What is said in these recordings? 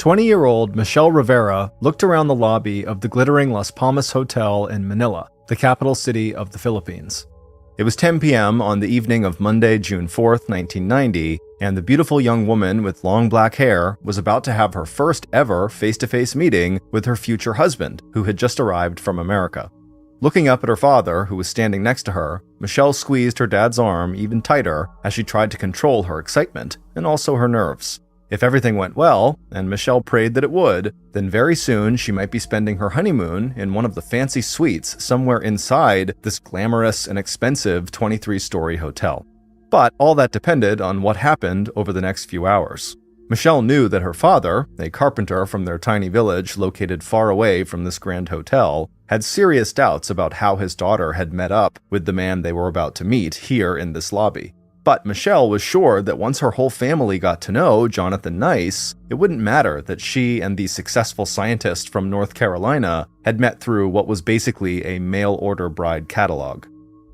20-year-old Michelle Rivera looked around the lobby of the glittering Las Palmas Hotel in Manila, the capital city of the Philippines. It was 10 p.m. on the evening of Monday, June 4th, 1990, and the beautiful young woman with long black hair was about to have her first ever face-to-face meeting with her future husband, who had just arrived from America. Looking up at her father, who was standing next to her, Michelle squeezed her dad's arm even tighter as she tried to control her excitement and also her nerves. If everything went well, and Michelle prayed that it would, then very soon she might be spending her honeymoon in one of the fancy suites somewhere inside this glamorous and expensive 23-story hotel. But all that depended on what happened over the next few hours. Michelle knew that her father, a carpenter from their tiny village located far away from this grand hotel, had serious doubts about how his daughter had met up with the man they were about to meet here in this lobby. But Michelle was sure that once her whole family got to know Jonathan Nice, it wouldn't matter that she and the successful scientist from North Carolina had met through what was basically a mail-order bride catalog.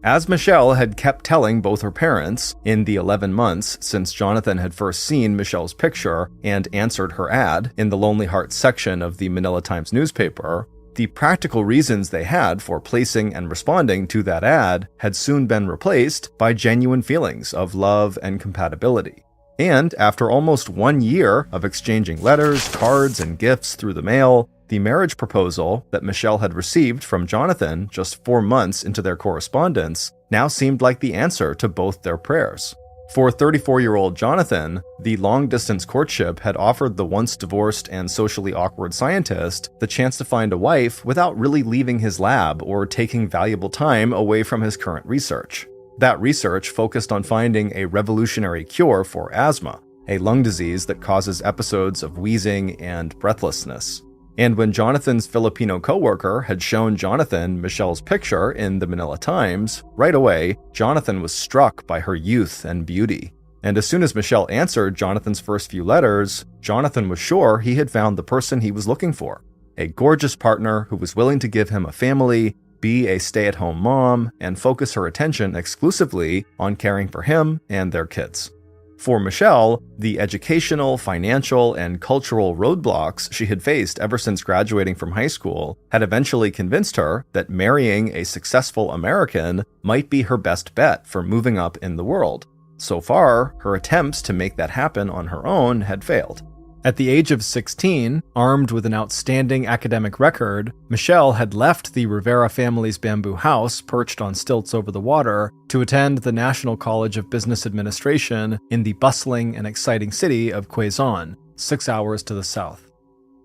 As Michelle had kept telling both her parents, in the 11 months since Jonathan had first seen Michelle's picture and answered her ad in the Lonely Hearts section of the Manila Times newspaper, the practical reasons they had for placing and responding to that ad had soon been replaced by genuine feelings of love and compatibility. And after almost 1 year of exchanging letters, cards, and gifts through the mail, the marriage proposal that Michelle had received from Jonathan just 4 months into their correspondence now seemed like the answer to both their prayers. For 34-year-old Jonathan, the long-distance courtship had offered the once-divorced and socially awkward scientist the chance to find a wife without really leaving his lab or taking valuable time away from his current research. That research focused on finding a revolutionary cure for asthma, a lung disease that causes episodes of wheezing and breathlessness. And when Jonathan's Filipino coworker had shown Jonathan Michelle's picture in the Manila Times, right away, Jonathan was struck by her youth and beauty. And as soon as Michelle answered Jonathan's first few letters, Jonathan was sure he had found the person he was looking for. A gorgeous partner who was willing to give him a family, be a stay-at-home mom, and focus her attention exclusively on caring for him and their kids. For Michelle, the educational, financial, and cultural roadblocks she had faced ever since graduating from high school had eventually convinced her that marrying a successful American might be her best bet for moving up in the world. So far, her attempts to make that happen on her own had failed. At the age of 16, armed with an outstanding academic record, Michelle had left the Rivera family's bamboo house perched on stilts over the water to attend the National College of Business Administration in the bustling and exciting city of Quezon, 6 hours to the south.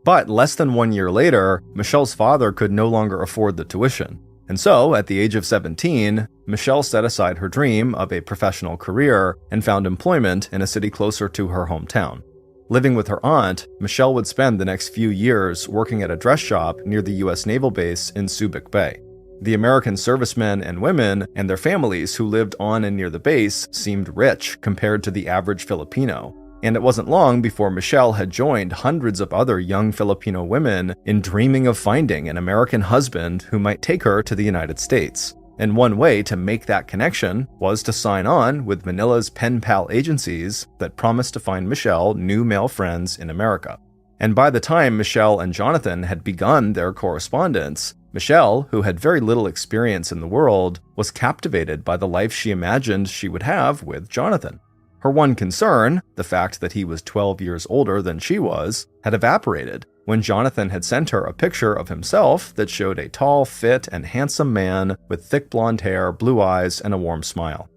But less than 1 year later, Michelle's father could no longer afford the tuition. And so, at the age of 17, Michelle set aside her dream of a professional career and found employment in a city closer to her hometown. Living with her aunt, Michelle would spend the next few years working at a dress shop near the U.S. Naval Base in Subic Bay. The American servicemen and women and their families who lived on and near the base seemed rich compared to the average Filipino. And it wasn't long before Michelle had joined hundreds of other young Filipino women in dreaming of finding an American husband who might take her to the United States. And one way to make that connection was to sign on with Manila's pen pal agencies that promised to find Michelle new male friends in America. And by the time Michelle and Jonathan had begun their correspondence, Michelle, who had very little experience in the world, was captivated by the life she imagined she would have with Jonathan. Her one concern, the fact that he was 12 years older than she was, had evaporated when Jonathan had sent her a picture of himself that showed a tall, fit, and handsome man with thick blonde hair, blue eyes, and a warm smile.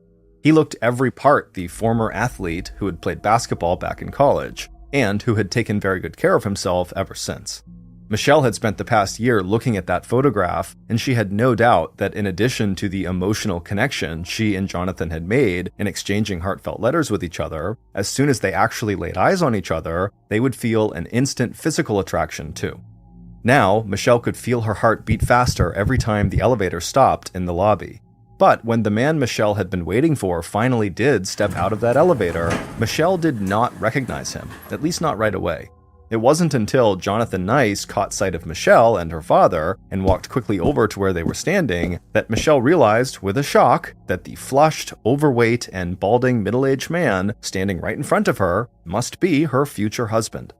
He looked every part the former athlete who had played basketball back in college, and who had taken very good care of himself ever since. Michelle had spent the past year looking at that photograph, and she had no doubt that in addition to the emotional connection she and Jonathan had made in exchanging heartfelt letters with each other, as soon as they actually laid eyes on each other, they would feel an instant physical attraction too. Now, Michelle could feel her heart beat faster every time the elevator stopped in the lobby. But when the man Michelle had been waiting for finally did step out of that elevator, Michelle did not recognize him, at least not right away. It wasn't until Jonathan Nice caught sight of Michelle and her father and walked quickly over to where they were standing that Michelle realized with a shock that the flushed, overweight, and balding middle-aged man standing right in front of her must be her future husband.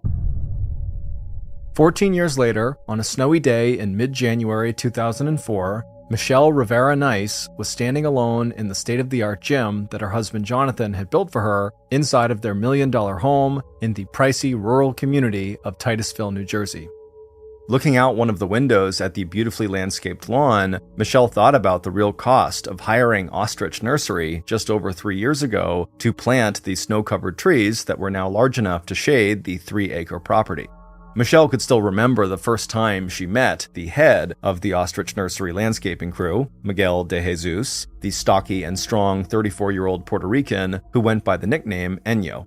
14 years later, on a snowy day in mid-January 2004, Michelle Rivera Nice was standing alone in the state-of-the-art gym that her husband Jonathan had built for her inside of their million-dollar home in the pricey rural community of Titusville, New Jersey. Looking out one of the windows at the beautifully landscaped lawn, Michelle thought about the real cost of hiring Ostrich Nursery just over 3 years ago to plant the snow-covered trees that were now large enough to shade the 3-acre property. Michelle could still remember the first time she met the head of the Ostrich Nursery landscaping crew, Miguel de Jesus, the stocky and strong 34-year-old Puerto Rican who went by the nickname Enyo.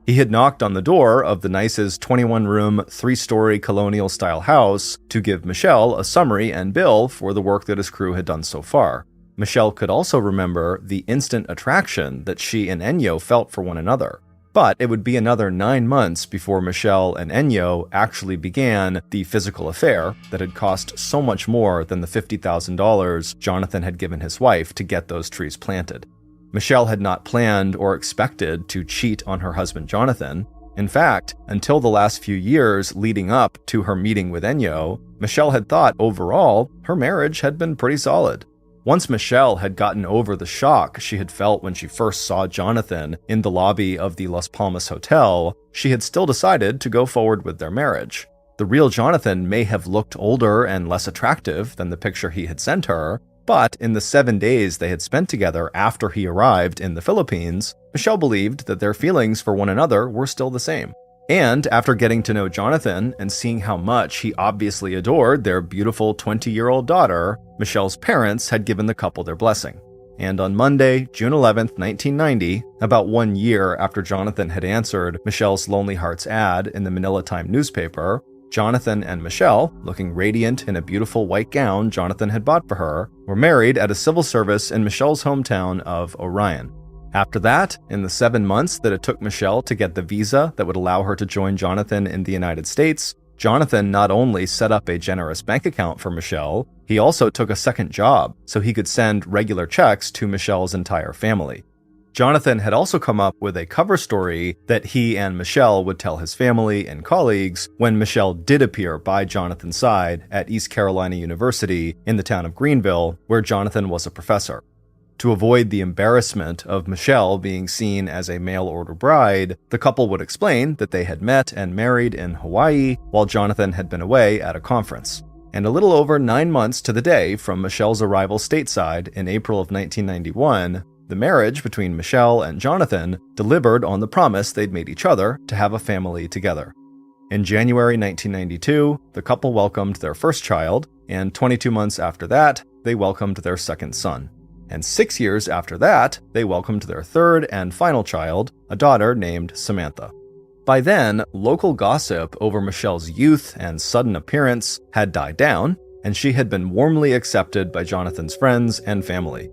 He had knocked on the door of the Nice's 21-room, 3-story colonial-style house to give Michelle a summary and bill for the work that his crew had done so far. Michelle could also remember the instant attraction that she and Enyo felt for one another. But it would be another 9 months before Michelle and Enyo actually began the physical affair that had cost so much more than the $50,000 Jonathan had given his wife to get those trees planted. Michelle had not planned or expected to cheat on her husband Jonathan. In fact, until the last few years leading up to her meeting with Enyo, Michelle had thought overall her marriage had been pretty solid. Once Michelle had gotten over the shock she had felt when she first saw Jonathan in the lobby of the Las Palmas Hotel, she had still decided to go forward with their marriage. The real Jonathan may have looked older and less attractive than the picture he had sent her, but in the 7 days they had spent together after he arrived in the Philippines, Michelle believed that their feelings for one another were still the same. And after getting to know Jonathan and seeing how much he obviously adored their beautiful 20-year-old daughter, Michelle's parents had given the couple their blessing. And on Monday, June 11th, 1990, about 1 year after Jonathan had answered Michelle's Lonely Hearts ad in the Manila Times newspaper, Jonathan and Michelle, looking radiant in a beautiful white gown Jonathan had bought for her, were married at a civil service in Michelle's hometown of Orion. After that, in the 7 months that it took Michelle to get the visa that would allow her to join Jonathan in the United States, Jonathan not only set up a generous bank account for Michelle, he also took a second job so he could send regular checks to Michelle's entire family. Jonathan had also come up with a cover story that he and Michelle would tell his family and colleagues when Michelle did appear by Jonathan's side at East Carolina University in the town of Greenville, where Jonathan was a professor. To avoid the embarrassment of Michelle being seen as a mail-order bride, the couple would explain that they had met and married in Hawaii while Jonathan had been away at a conference. And a little over 9 months to the day from Michelle's arrival stateside in April of 1991, the marriage between Michelle and Jonathan delivered on the promise they'd made each other to have a family together. In January 1992, the couple welcomed their first child, and 22 months after that, they welcomed their second son. And 6 years after that, they welcomed their third and final child, a daughter named Samantha. By then, local gossip over Michelle's youth and sudden appearance had died down, and she had been warmly accepted by Jonathan's friends and family.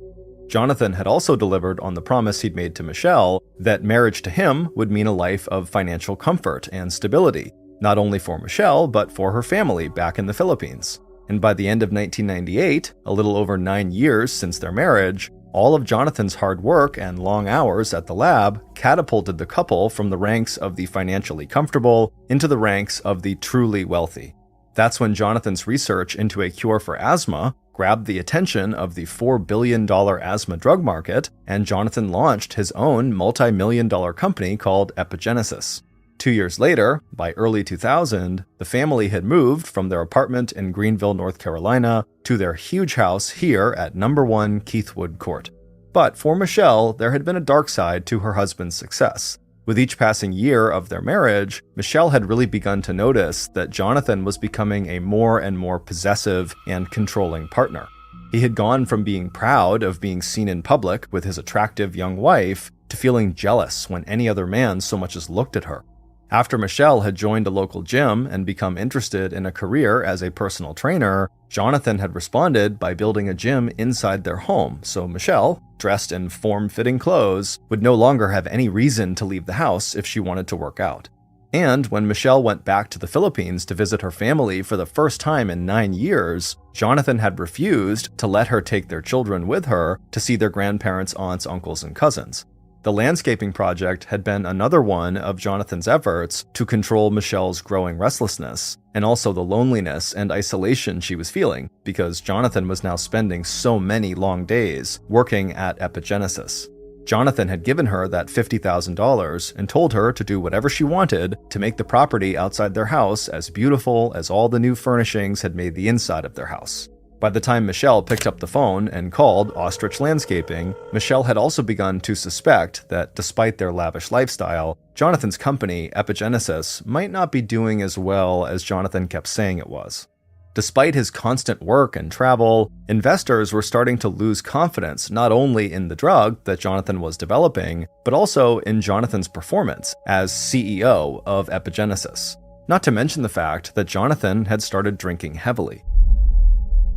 Jonathan had also delivered on the promise he'd made to Michelle that marriage to him would mean a life of financial comfort and stability, not only for Michelle, but for her family back in the Philippines. And by the end of 1998, a little over 9 years since their marriage, all of Jonathan's hard work and long hours at the lab catapulted the couple from the ranks of the financially comfortable into the ranks of the truly wealthy. That's when Jonathan's research into a cure for asthma grabbed the attention of the $4 billion asthma drug market, and Jonathan launched his own multi-million-dollar company called Epigenesis. 2 years later, by early 2000, the family had moved from their apartment in Greenville, North Carolina, to their huge house here at No. 1 Keithwood Court. But for Michelle, there had been a dark side to her husband's success. With each passing year of their marriage, Michelle had really begun to notice that Jonathan was becoming a more and more possessive and controlling partner. He had gone from being proud of being seen in public with his attractive young wife to feeling jealous when any other man so much as looked at her. After Michelle had joined a local gym and become interested in a career as a personal trainer, Jonathan had responded by building a gym inside their home, so Michelle, dressed in form-fitting clothes, would no longer have any reason to leave the house if she wanted to work out. And when Michelle went back to the Philippines to visit her family for the first time in 9 years, Jonathan had refused to let her take their children with her to see their grandparents, aunts, uncles, and cousins. The landscaping project had been another one of Jonathan's efforts to control Michelle's growing restlessness, and also the loneliness and isolation she was feeling, because Jonathan was now spending so many long days working at Epigenesis. Jonathan had given her that $50,000 and told her to do whatever she wanted to make the property outside their house as beautiful as all the new furnishings had made the inside of their house. By the time Michelle picked up the phone and called Ostrich Landscaping, Michelle had also begun to suspect that despite their lavish lifestyle, Jonathan's company, Epigenesis, might not be doing as well as Jonathan kept saying it was. Despite his constant work and travel, investors were starting to lose confidence not only in the drug that Jonathan was developing, but also in Jonathan's performance as CEO of Epigenesis. Not to mention the fact that Jonathan had started drinking heavily.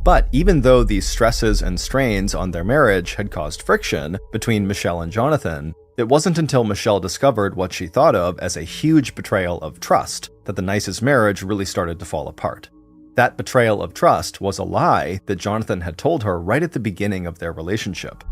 But even though these stresses and strains on their marriage had caused friction between Michelle and Jonathan, it wasn't until Michelle discovered what she thought of as a huge betrayal of trust that the nicest marriage really started to fall apart. That betrayal of trust was a lie that Jonathan had told her right at the beginning of their relationship.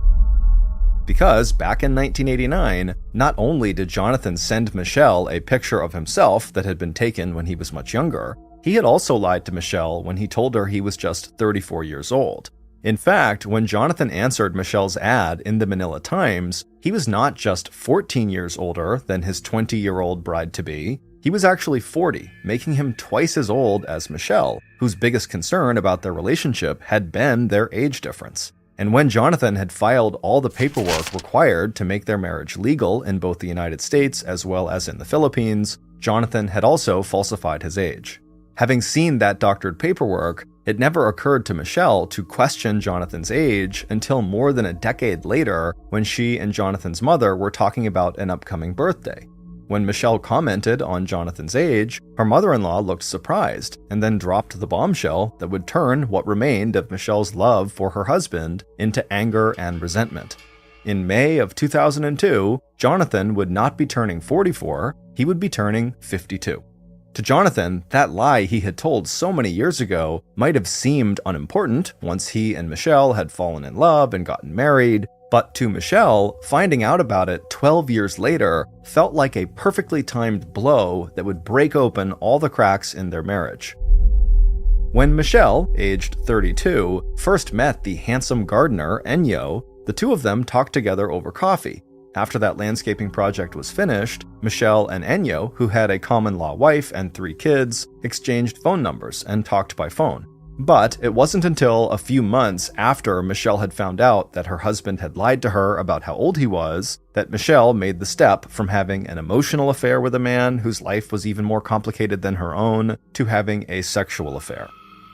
Because back in 1989, not only did Jonathan send Michelle a picture of himself that had been taken when he was much younger, he had also lied to Michelle when he told her he was just 34 years old. In fact, when Jonathan answered Michelle's ad in the Manila Times, he was not just 14 years older than his 20-year-old bride-to-be, he was actually 40, making him twice as old as Michelle, whose biggest concern about their relationship had been their age difference. And when Jonathan had filed all the paperwork required to make their marriage legal in both the United States as well as in the Philippines, Jonathan had also falsified his age. Having seen that doctored paperwork, it never occurred to Michelle to question Jonathan's age until more than a decade later when she and Jonathan's mother were talking about an upcoming birthday. When Michelle commented on Jonathan's age, her mother-in-law looked surprised and then dropped the bombshell that would turn what remained of Michelle's love for her husband into anger and resentment. In May of 2002, Jonathan would not be turning 44, he would be turning 52. To Jonathan, that lie he had told so many years ago might have seemed unimportant once he and Michelle had fallen in love and gotten married, but to Michelle, finding out about it 12 years later felt like a perfectly timed blow that would break open all the cracks in their marriage. When Michelle, aged 32, first met the handsome gardener, Enyo, the two of them talked together over coffee. After that landscaping project was finished, Michelle and Enyo, who had a common-law wife and 3 kids, exchanged phone numbers and talked by phone. But it wasn't until a few months after Michelle had found out that her husband had lied to her about how old he was that Michelle made the step from having an emotional affair with a man whose life was even more complicated than her own to having a sexual affair.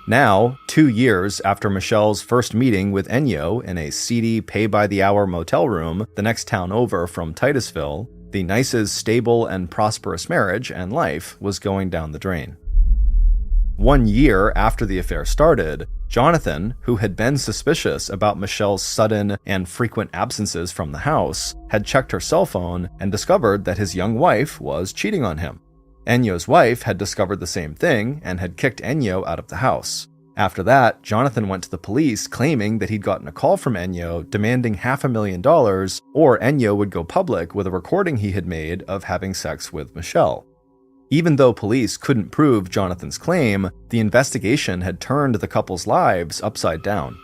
Now, 2 years after Michelle's first meeting with Enyo in a seedy pay-by-the-hour motel room the next town over from Titusville, the Nice's stable and prosperous marriage and life was going down the drain. 1 year after the affair started, Jonathan, who had been suspicious about Michelle's sudden and frequent absences from the house, had checked her cell phone and discovered that his young wife was cheating on him. Enyo's wife had discovered the same thing and had kicked Enyo out of the house. After that, Jonathan went to the police claiming that he'd gotten a call from Enyo demanding $500,000 or Enyo would go public with a recording he had made of having sex with Michelle. Even though police couldn't prove Jonathan's claim, the investigation had turned the couple's lives upside down.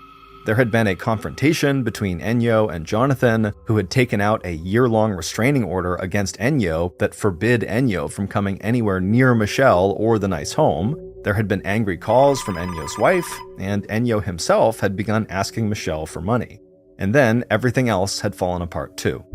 There had been a confrontation between Enyo and Jonathan, who had taken out a year-long restraining order against Enyo that forbid Enyo from coming anywhere near Michelle or the nice home. There had been angry calls from Enyo's wife, and Enyo himself had begun asking Michelle for money. And then everything else had fallen apart too.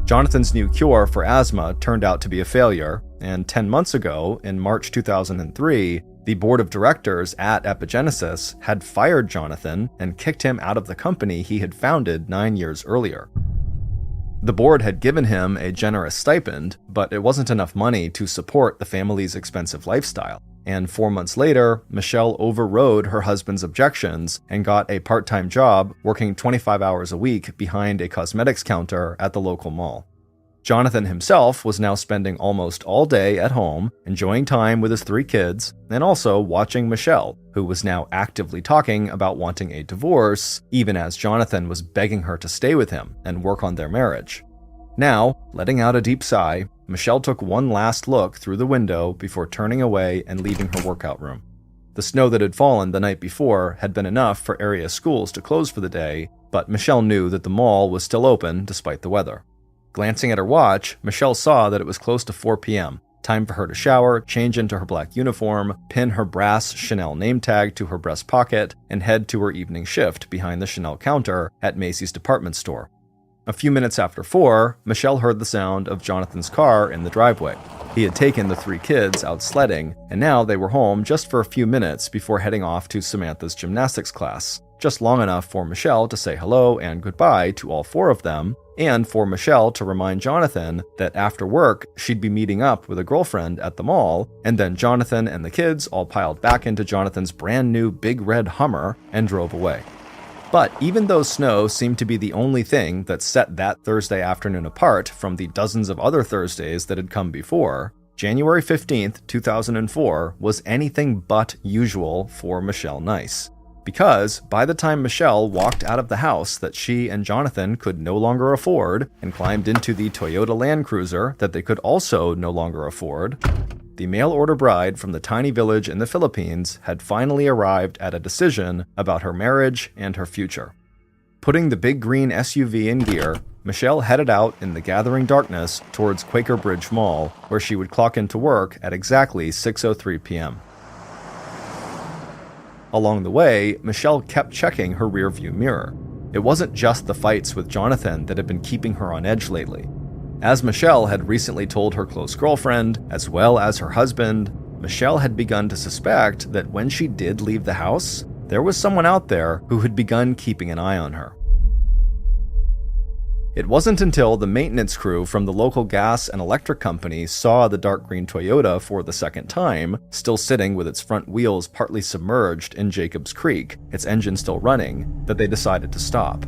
Jonathan's new cure for asthma turned out to be a failure, and 10 months ago, in March 2003, the board of directors at Epigenesis had fired Jonathan and kicked him out of the company he had founded 9 years earlier. The board had given him a generous stipend, but it wasn't enough money to support the family's expensive lifestyle. And 4 months later, Michelle overrode her husband's objections and got a part-time job working 25 hours a week behind a cosmetics counter at the local mall. Jonathan himself was now spending almost all day at home, enjoying time with his 3 kids, and also watching Michelle, who was now actively talking about wanting a divorce, even as Jonathan was begging her to stay with him and work on their marriage. Now, letting out a deep sigh, Michelle took one last look through the window before turning away and leaving her workout room. The snow that had fallen the night before had been enough for area schools to close for the day, but Michelle knew that the mall was still open despite the weather. Glancing at her watch, Michelle saw that it was close to 4 p.m., time for her to shower, change into her black uniform, pin her brass Chanel name tag to her breast pocket, and head to her evening shift behind the Chanel counter at Macy's department store. A few minutes after 4, Michelle heard the sound of Jonathan's car in the driveway. He had taken the 3 kids out sledding, and now they were home just for a few minutes before heading off to Samantha's gymnastics class, just long enough for Michelle to say hello and goodbye to all 4 of them, and for Michelle to remind Jonathan that after work, she'd be meeting up with a girlfriend at the mall, and then Jonathan and the kids all piled back into Jonathan's brand new big red Hummer and drove away. But even though snow seemed to be the only thing that set that Thursday afternoon apart from the dozens of other Thursdays that had come before, January 15th, 2004 was anything but usual for Michelle Nice. Because by the time Michelle walked out of the house that she and Jonathan could no longer afford and climbed into the Toyota Land Cruiser that they could also no longer afford, the mail-order bride from the tiny village in the Philippines had finally arrived at a decision about her marriage and her future. Putting the big green SUV in gear, Michelle headed out in the gathering darkness towards Quaker Bridge Mall, where she would clock into work at exactly 6:03 p.m. Along the way, Michelle kept checking her rearview mirror. It wasn't just the fights with Jonathan that had been keeping her on edge lately. As Michelle had recently told her close girlfriend, as well as her husband, Michelle had begun to suspect that when she did leave the house, there was someone out there who had begun keeping an eye on her. It wasn't until the maintenance crew from the local gas and electric company saw the dark green Toyota for the second time, still sitting with its front wheels partly submerged in Jacobs Creek, its engine still running, that they decided to stop.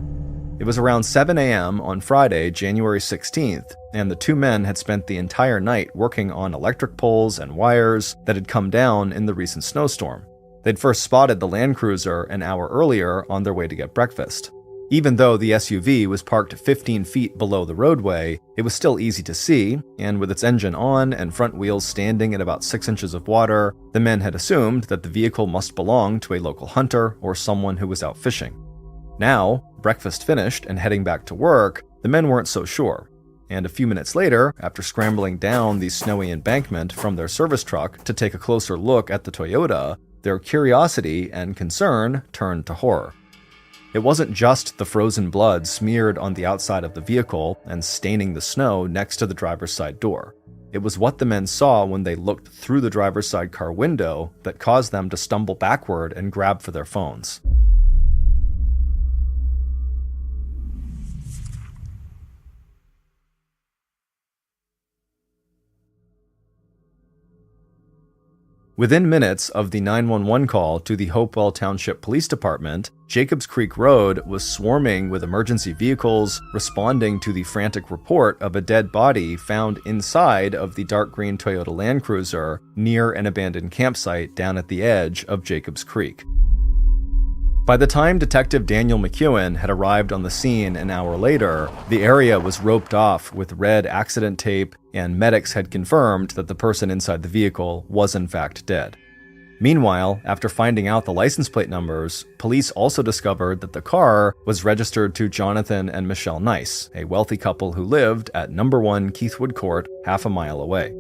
It was around 7 a.m. on Friday, January 16th, and the 2 men had spent the entire night working on electric poles and wires that had come down in the recent snowstorm. They'd first spotted the Land Cruiser an hour earlier on their way to get breakfast. Even though the SUV was parked 15 feet below the roadway, it was still easy to see, and with its engine on and front wheels standing in about 6 inches of water, the men had assumed that the vehicle must belong to a local hunter or someone who was out fishing. Now, breakfast finished and heading back to work, the men weren't so sure. And a few minutes later, after scrambling down the snowy embankment from their service truck to take a closer look at the Toyota, their curiosity and concern turned to horror. It wasn't just the frozen blood smeared on the outside of the vehicle and staining the snow next to the driver's side door. It was what the men saw when they looked through the driver's side car window that caused them to stumble backward and grab for their phones. Within minutes of the 911 call to the Hopewell Township Police Department, Jacobs Creek Road was swarming with emergency vehicles responding to the frantic report of a dead body found inside of the dark green Toyota Land Cruiser near an abandoned campsite down at the edge of Jacobs Creek. By the time Detective Daniel McEwen had arrived on the scene an hour later, the area was roped off with red accident tape, and medics had confirmed that the person inside the vehicle was in fact dead. Meanwhile, after finding out the license plate numbers, police also discovered that the car was registered to Jonathan and Michelle Nice, a wealthy couple who lived at No. 1 Keithwood Court, half a mile away.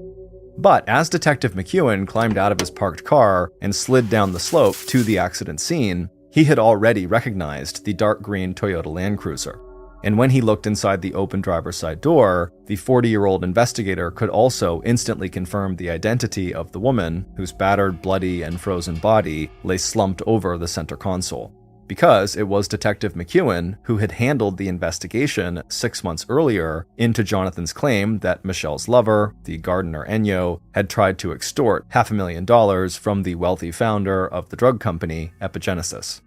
But as Detective McEwen climbed out of his parked car and slid down the slope to the accident scene, he had already recognized the dark green Toyota Land Cruiser. And when he looked inside the open driver's side door, the 40-year-old investigator could also instantly confirm the identity of the woman whose battered, bloody, and frozen body lay slumped over the center console. Because it was Detective McEwen who had handled the investigation 6 months earlier into Jonathan's claim that Michelle's lover, the gardener Enyo, had tried to extort $500,000 from the wealthy founder of the drug company Epigenesis.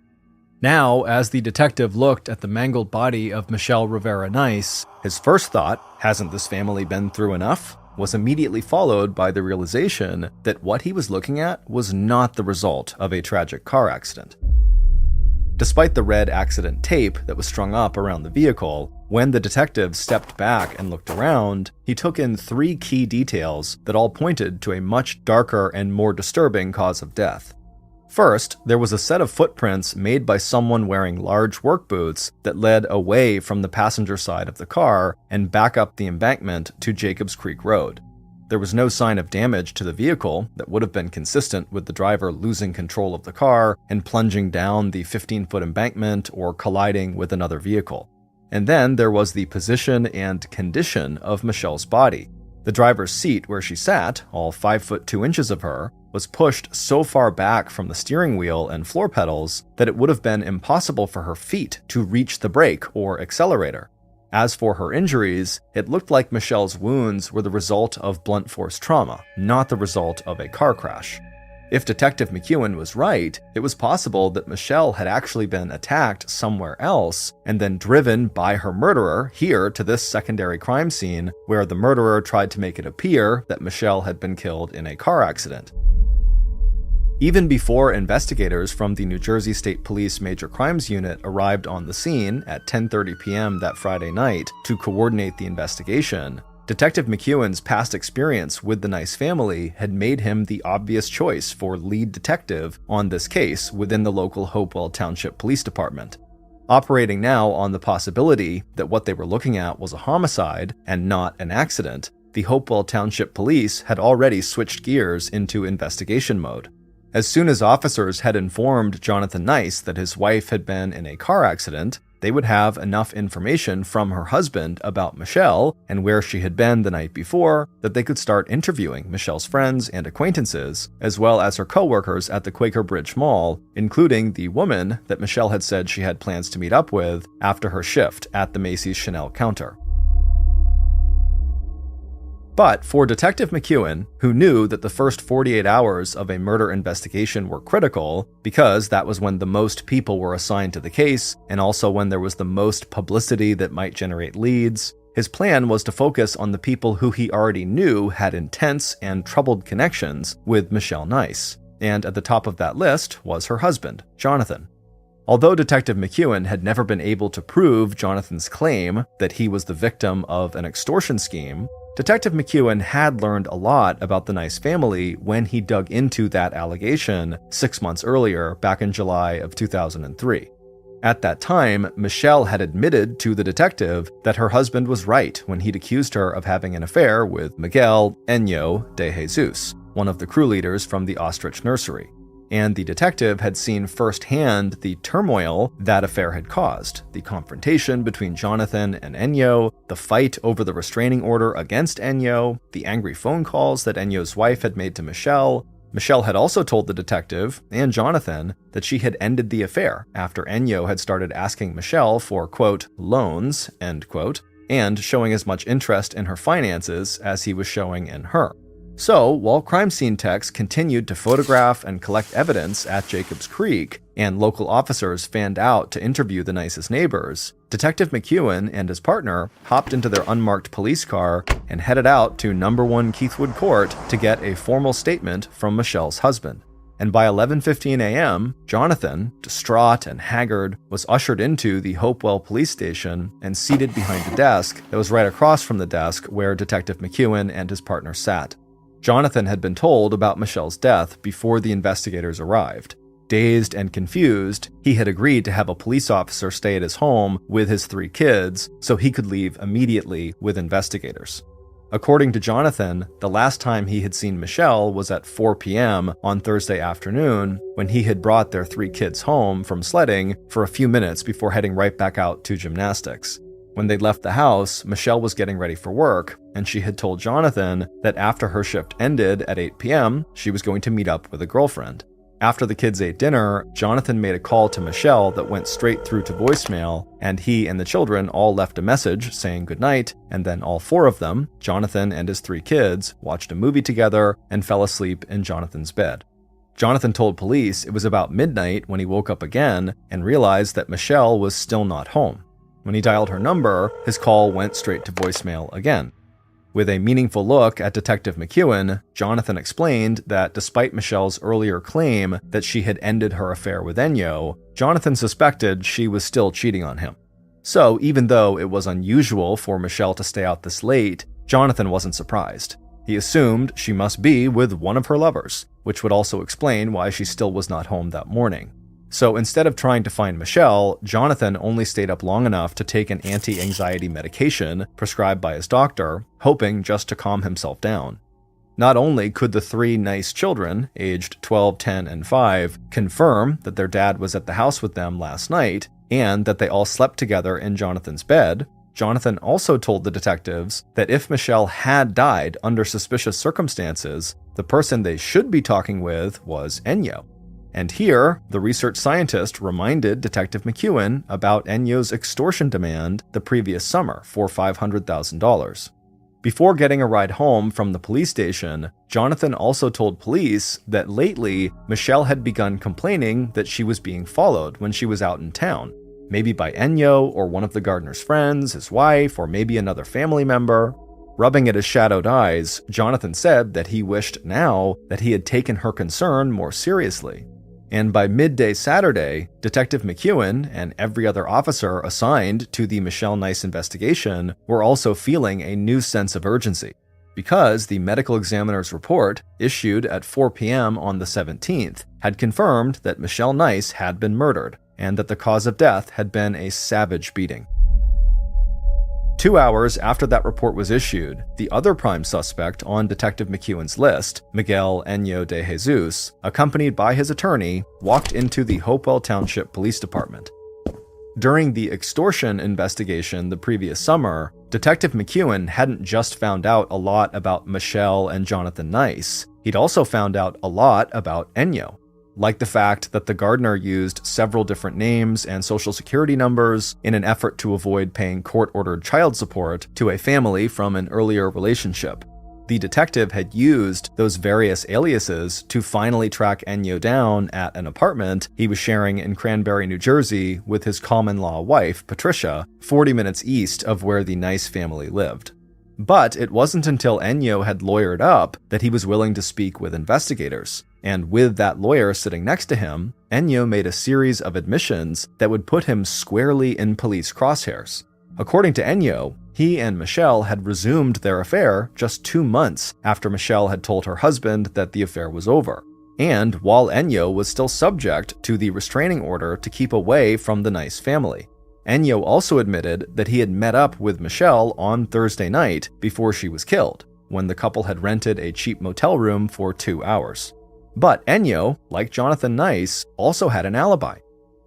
Now, as the detective looked at the mangled body of Michelle Rivera Nice, his first thought, hasn't this family been through enough?, was immediately followed by the realization that what he was looking at was not the result of a tragic car accident. Despite the red accident tape that was strung up around the vehicle, when the detective stepped back and looked around, he took in 3 key details that all pointed to a much darker and more disturbing cause of death. First, there was a set of footprints made by someone wearing large work boots that led away from the passenger side of the car and back up the embankment to Jacobs Creek Road. There was no sign of damage to the vehicle that would have been consistent with the driver losing control of the car and plunging down the 15-foot embankment or colliding with another vehicle. And then there was the position and condition of Michelle's body. The driver's seat where she sat, all 5 foot 2 inches of her, was pushed so far back from the steering wheel and floor pedals that it would have been impossible for her feet to reach the brake or accelerator. As for her injuries, it looked like Michelle's wounds were the result of blunt force trauma, not the result of a car crash. If Detective McEwen was right, it was possible that Michelle had actually been attacked somewhere else and then driven by her murderer here to this secondary crime scene where the murderer tried to make it appear that Michelle had been killed in a car accident. Even before investigators from the New Jersey State Police Major Crimes Unit arrived on the scene at 10:30 p.m. that Friday night to coordinate the investigation, Detective McEwen's past experience with the Nice family had made him the obvious choice for lead detective on this case within the local Hopewell Township Police Department. Operating now on the possibility that what they were looking at was a homicide and not an accident, the Hopewell Township Police had already switched gears into investigation mode. As soon as officers had informed Jonathan Nice that his wife had been in a car accident, they would have enough information from her husband about Michelle and where she had been the night before that they could start interviewing Michelle's friends and acquaintances, as well as her co-workers at the Quaker Bridge Mall, including the woman that Michelle had said she had plans to meet up with after her shift at the Macy's Chanel counter. But for Detective McEwen, who knew that the first 48 hours of a murder investigation were critical because that was when the most people were assigned to the case and also when there was the most publicity that might generate leads, his plan was to focus on the people who he already knew had intense and troubled connections with Michelle Nice. And at the top of that list was her husband, Jonathan. Although Detective McEwen had never been able to prove Jonathan's claim that he was the victim of an extortion scheme, Detective McEwen had learned a lot about the Nice family when he dug into that allegation 6 months earlier, back in July of 2003. At that time, Michelle had admitted to the detective that her husband was right when he'd accused her of having an affair with Miguel Enyo de Jesus, one of the crew leaders from the Ostrich Nursery. And the detective had seen firsthand the turmoil that affair had caused, the confrontation between Jonathan and Enyo, the fight over the restraining order against Enyo, the angry phone calls that Enyo's wife had made to Michelle. Michelle had also told the detective and Jonathan that she had ended the affair after Enyo had started asking Michelle for, quote, loans, end quote, and showing as much interest in her finances as he was showing in her. So, while crime scene techs continued to photograph and collect evidence at Jacobs Creek, and local officers fanned out to interview the Nice's neighbors, Detective McEwen and his partner hopped into their unmarked police car and headed out to No. 1 Keithwood Court to get a formal statement from Michelle's husband. And by 11:15 a.m., Jonathan, distraught and haggard, was ushered into the Hopewell police station and seated behind the desk that was right across from the desk where Detective McEwen and his partner sat. Jonathan had been told about Michelle's death before the investigators arrived. Dazed and confused, he had agreed to have a police officer stay at his home with his 3 kids so he could leave immediately with investigators. According to Jonathan, the last time he had seen Michelle was at 4 p.m. on Thursday afternoon when he had brought their 3 kids home from sledding for a few minutes before heading right back out to gymnastics. When they'd left the house, Michelle was getting ready for work, and she had told Jonathan that after her shift ended at 8 p.m., she was going to meet up with a girlfriend. After the kids ate dinner, Jonathan made a call to Michelle that went straight through to voicemail, and he and the children all left a message saying goodnight, and then all 4 of them, Jonathan and his 3 kids, watched a movie together and fell asleep in Jonathan's bed. Jonathan told police it was about midnight when he woke up again and realized that Michelle was still not home. When he dialed her number, his call went straight to voicemail again. With a meaningful look at Detective McEwen, Jonathan explained that despite Michelle's earlier claim that she had ended her affair with Enyo, Jonathan suspected she was still cheating on him. So even though it was unusual for Michelle to stay out this late, Jonathan wasn't surprised. He assumed she must be with one of her lovers, which would also explain why she still was not home that morning. So instead of trying to find Michelle, Jonathan only stayed up long enough to take an anti-anxiety medication prescribed by his doctor, hoping just to calm himself down. Not only could the three nice children, aged 12, 10, and 5, confirm that their dad was at the house with them last night, and that they all slept together in Jonathan's bed, Jonathan also told the detectives that if Michelle had died under suspicious circumstances, the person they should be talking with was Enyo. And here, the research scientist reminded Detective McEwen about Enyo's extortion demand the previous summer for $500,000. Before getting a ride home from the police station, Jonathan also told police that lately, Michelle had begun complaining that she was being followed when she was out in town, maybe by Enyo or one of the gardener's friends, his wife, or maybe another family member. Rubbing at his shadowed eyes, Jonathan said that he wished now that he had taken her concern more seriously. And by midday Saturday, Detective McEwen and every other officer assigned to the Michelle Nice investigation were also feeling a new sense of urgency, because the medical examiner's report, issued at 4 p.m. on the 17th, had confirmed that Michelle Nice had been murdered, and that the cause of death had been a savage beating. 2 hours after that report was issued, the other prime suspect on Detective McEwen's list, Miguel Enyo de Jesus, accompanied by his attorney, walked into the Hopewell Township Police Department. During the extortion investigation the previous summer, Detective McEwen hadn't just found out a lot about Michelle and Jonathan Nice, he'd also found out a lot about Enyo. Like the fact that the gardener used several different names and social security numbers in an effort to avoid paying court-ordered child support to a family from an earlier relationship. The detective had used those various aliases to finally track Enyo down at an apartment he was sharing in Cranberry, New Jersey with his common-law wife, Patricia, 40 minutes east of where the Nice family lived. But it wasn't until Enyo had lawyered up that he was willing to speak with investigators. And with that lawyer sitting next to him, Enyo made a series of admissions that would put him squarely in police crosshairs. According to Enyo, he and Michelle had resumed their affair just 2 months after Michelle had told her husband that the affair was over, and while Enyo was still subject to the restraining order to keep away from the Nice family. Enyo also admitted that he had met up with Michelle on Thursday night before she was killed, when the couple had rented a cheap motel room for 2 hours. But Enyo, like Jonathan Nice, also had an alibi.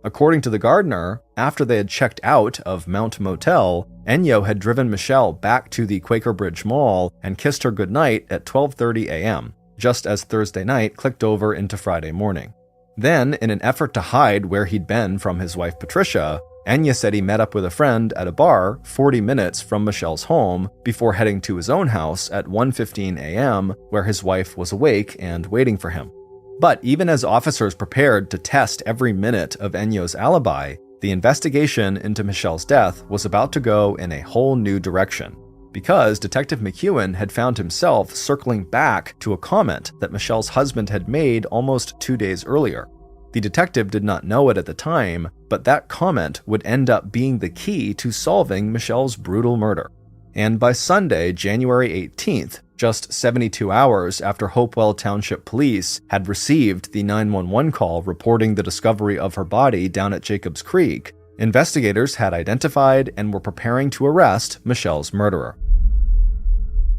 According to the gardener, after they had checked out of Mount Motel, Enyo had driven Michelle back to the Quaker Bridge Mall and kissed her goodnight at 12:30 a.m., just as Thursday night clicked over into Friday morning. Then, in an effort to hide where he'd been from his wife Patricia, Enyo said he met up with a friend at a bar 40 minutes from Michelle's home before heading to his own house at 1:15 a.m., where his wife was awake and waiting for him. But even as officers prepared to test every minute of Enyo's alibi, the investigation into Michelle's death was about to go in a whole new direction, because Detective McEwen had found himself circling back to a comment that Michelle's husband had made almost 2 days earlier. The detective did not know it at the time, but that comment would end up being the key to solving Michelle's brutal murder. And by Sunday, January 18th, just 72 hours after Hopewell Township Police had received the 911 call reporting the discovery of her body down at Jacobs Creek, investigators had identified and were preparing to arrest Michelle's murderer.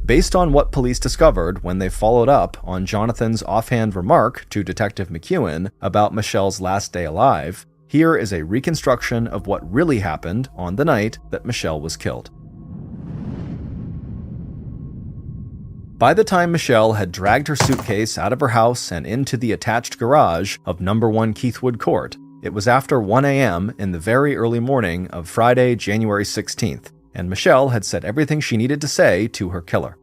Based on what police discovered when they followed up on Jonathan's offhand remark to Detective McEwen about Michelle's last day alive, here is a reconstruction of what really happened on the night that Michelle was killed. By the time Michelle had dragged her suitcase out of her house and into the attached garage of No. 1 Keithwood Court, it was after 1 a.m. in the very early morning of Friday, January 16th, and Michelle had said everything she needed to say to her killer.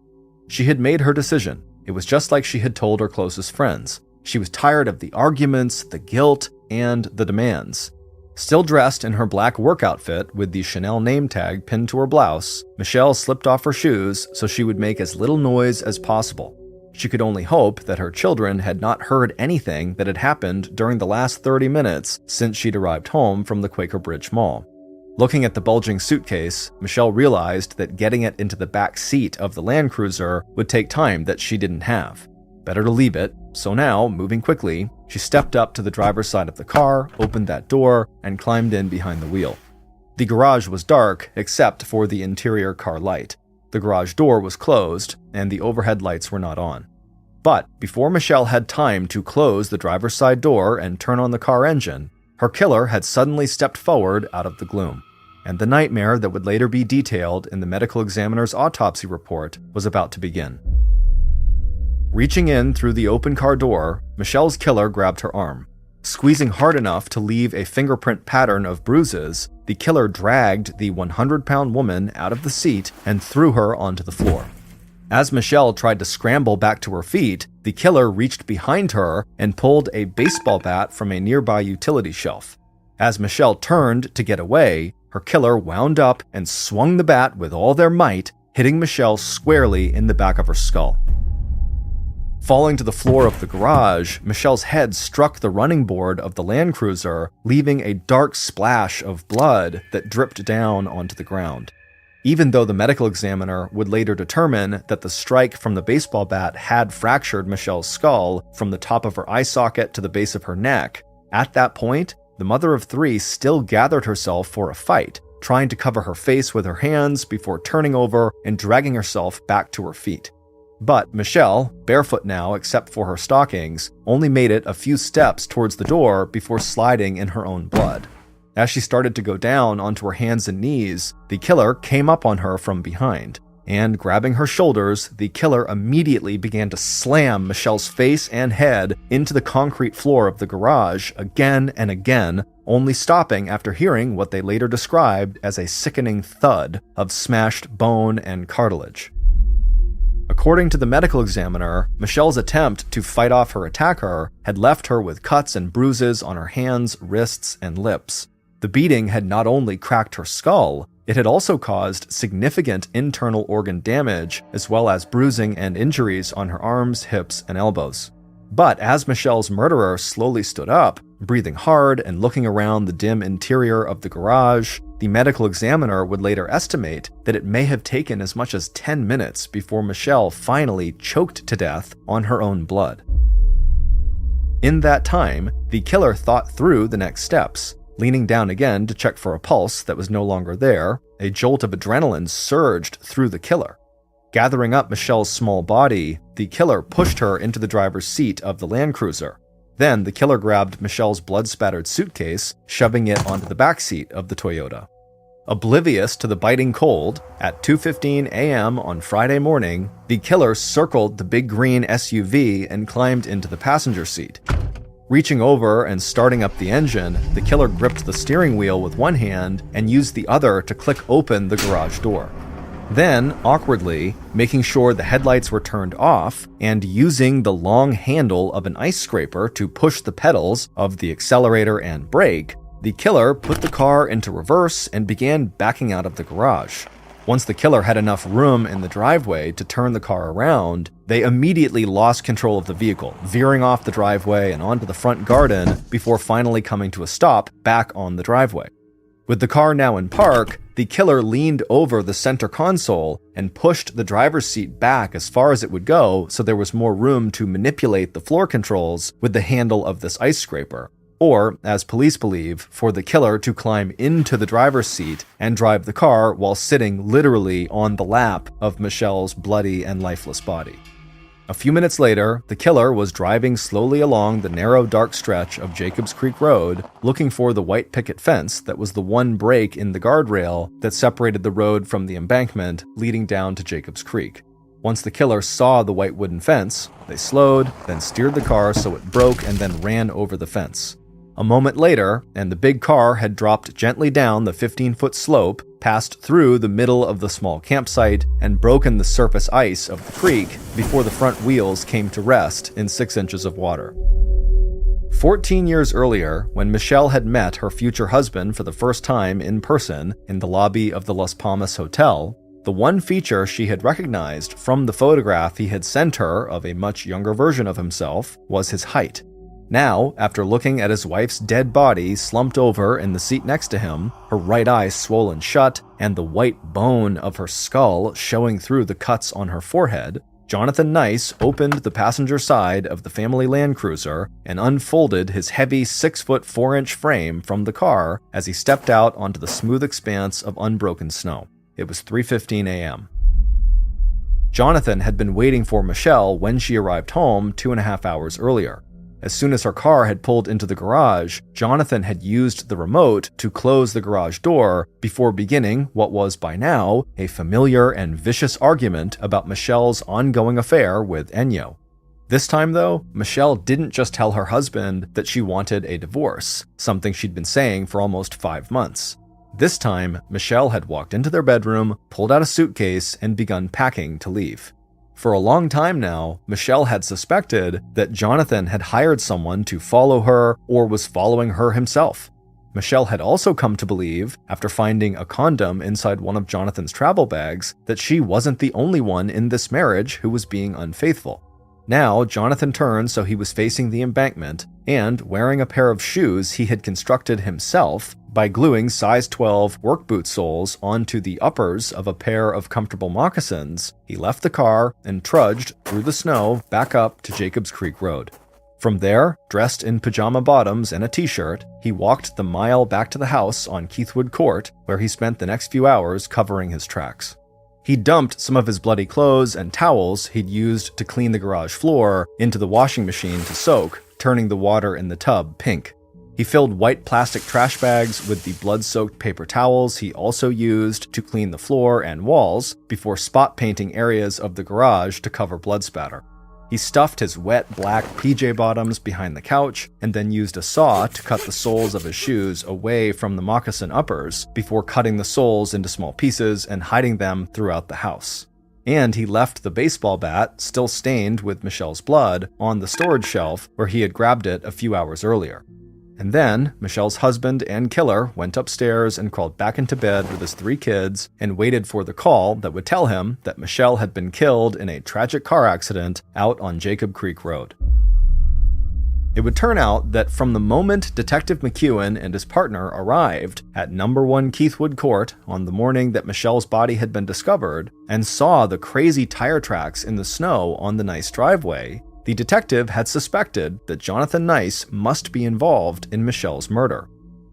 She had made her decision. It was just like she had told her closest friends. She was tired of the arguments, the guilt, and the demands. Still dressed in her black work outfit with the Chanel name tag pinned to her blouse, Michelle slipped off her shoes so she would make as little noise as possible. She could only hope that her children had not heard anything that had happened during the last 30 minutes since she'd arrived home from the Quaker Bridge Mall. Looking at the bulging suitcase, Michelle realized that getting it into the back seat of the Land Cruiser would take time that she didn't have. Better to leave it, so now, moving quickly, she stepped up to the driver's side of the car, opened that door, and climbed in behind the wheel. The garage was dark, except for the interior car light. The garage door was closed, and the overhead lights were not on. But before Michelle had time to close the driver's side door and turn on the car engine, her killer had suddenly stepped forward out of the gloom. And the nightmare that would later be detailed in the medical examiner's autopsy report was about to begin. Reaching in through the open car door, Michelle's killer grabbed her arm. Squeezing hard enough to leave a fingerprint pattern of bruises, the killer dragged the 100-pound woman out of the seat and threw her onto the floor. As Michelle tried to scramble back to her feet, the killer reached behind her and pulled a baseball bat from a nearby utility shelf. As Michelle turned to get away, her killer wound up and swung the bat with all their might, hitting Michelle squarely in the back of her skull. Falling to the floor of the garage, Michelle's head struck the running board of the Land Cruiser, leaving a dark splash of blood that dripped down onto the ground. Even though the medical examiner would later determine that the strike from the baseball bat had fractured Michelle's skull from the top of her eye socket to the base of her neck, at that point, the mother of three still gathered herself for a fight, trying to cover her face with her hands before turning over and dragging herself back to her feet. But Michelle, barefoot now except for her stockings, only made it a few steps towards the door before sliding in her own blood. As she started to go down onto her hands and knees, the killer came up on her from behind, and grabbing her shoulders, the killer immediately began to slam Michelle's face and head into the concrete floor of the garage again and again, only stopping after hearing what they later described as a sickening thud of smashed bone and cartilage. According to the medical examiner, Michelle's attempt to fight off her attacker had left her with cuts and bruises on her hands, wrists, and lips. The beating had not only cracked her skull, it had also caused significant internal organ damage, as well as bruising and injuries on her arms, hips, and elbows. But as Michelle's murderer slowly stood up, breathing hard and looking around the dim interior of the garage, the medical examiner would later estimate that it may have taken as much as 10 minutes before Michelle finally choked to death on her own blood. In that time, the killer thought through the next steps. Leaning down again to check for a pulse that was no longer there, a jolt of adrenaline surged through the killer. Gathering up Michelle's small body, the killer pushed her into the driver's seat of the Land Cruiser. Then the killer grabbed Michelle's blood-spattered suitcase, shoving it onto the back seat of the Toyota. Oblivious to the biting cold, at 2:15 a.m. on Friday morning, the killer circled the big green SUV and climbed into the passenger seat. Reaching over and starting up the engine, the killer gripped the steering wheel with one hand and used the other to click open the garage door. Then, awkwardly, making sure the headlights were turned off and using the long handle of an ice scraper to push the pedals of the accelerator and brake, the killer put the car into reverse and began backing out of the garage. Once the killer had enough room in the driveway to turn the car around, they immediately lost control of the vehicle, veering off the driveway and onto the front garden before finally coming to a stop back on the driveway. With the car now in park, the killer leaned over the center console and pushed the driver's seat back as far as it would go so there was more room to manipulate the floor controls with the handle of this ice scraper. Or, as police believe, for the killer to climb into the driver's seat and drive the car while sitting literally on the lap of Michelle's bloody and lifeless body. A few minutes later, the killer was driving slowly along the narrow, dark stretch of Jacobs Creek Road, looking for the white picket fence that was the one break in the guardrail that separated the road from the embankment leading down to Jacobs Creek. Once the killer saw the white wooden fence, they slowed, then steered the car so it broke and then ran over the fence. A moment later, and the big car had dropped gently down the 15-foot slope, passed through the middle of the small campsite, and broken the surface ice of the creek before the front wheels came to rest in 6 inches of water. 14 years earlier, when Michelle had met her future husband for the first time in person in the lobby of the Las Palmas Hotel, the one feature she had recognized from the photograph he had sent her of a much younger version of himself was his height. Now, after looking at his wife's dead body slumped over in the seat next to him, her right eye swollen shut, and the white bone of her skull showing through the cuts on her forehead, Jonathan Nice opened the passenger side of the family Land Cruiser and unfolded his heavy 6-foot 4-inch frame from the car as he stepped out onto the smooth expanse of unbroken snow. It was 3:15 a.m. Jonathan had been waiting for Michelle when she arrived home 2.5 hours earlier. As soon as her car had pulled into the garage, Jonathan had used the remote to close the garage door before beginning what was by now a familiar and vicious argument about Michelle's ongoing affair with Ennio. This time, though, Michelle didn't just tell her husband that she wanted a divorce, something she'd been saying for almost 5 months. This time, Michelle had walked into their bedroom, pulled out a suitcase, and begun packing to leave. For a long time now, Michelle had suspected that Jonathan had hired someone to follow her or was following her himself. Michelle had also come to believe, after finding a condom inside one of Jonathan's travel bags, that she wasn't the only one in this marriage who was being unfaithful. Now, Jonathan turned so he was facing the embankment and wearing a pair of shoes he had constructed himself by gluing size 12 work boot soles onto the uppers of a pair of comfortable moccasins. He left the car and trudged through the snow back up to Jacobs Creek Road. From there, dressed in pajama bottoms and a t-shirt, he walked the mile back to the house on Keithwood Court, where he spent the next few hours covering his tracks. He dumped some of his bloody clothes and towels he'd used to clean the garage floor into the washing machine to soak, turning the water in the tub pink. He filled white plastic trash bags with the blood-soaked paper towels he also used to clean the floor and walls before spot painting areas of the garage to cover blood spatter. He stuffed his wet black PJ bottoms behind the couch and then used a saw to cut the soles of his shoes away from the moccasin uppers before cutting the soles into small pieces and hiding them throughout the house. And he left the baseball bat, still stained with Michelle's blood, on the storage shelf where he had grabbed it a few hours earlier. And then, Michelle's husband and killer went upstairs and crawled back into bed with his 3 kids and waited for the call that would tell him that Michelle had been killed in a tragic car accident out on Jacob Creek Road. It would turn out that from the moment Detective McEwen and his partner arrived at number 1 Keithwood Court on the morning that Michelle's body had been discovered and saw the crazy tire tracks in the snow on the Nice driveway, the detective had suspected that Jonathan Nice must be involved in Michelle's murder.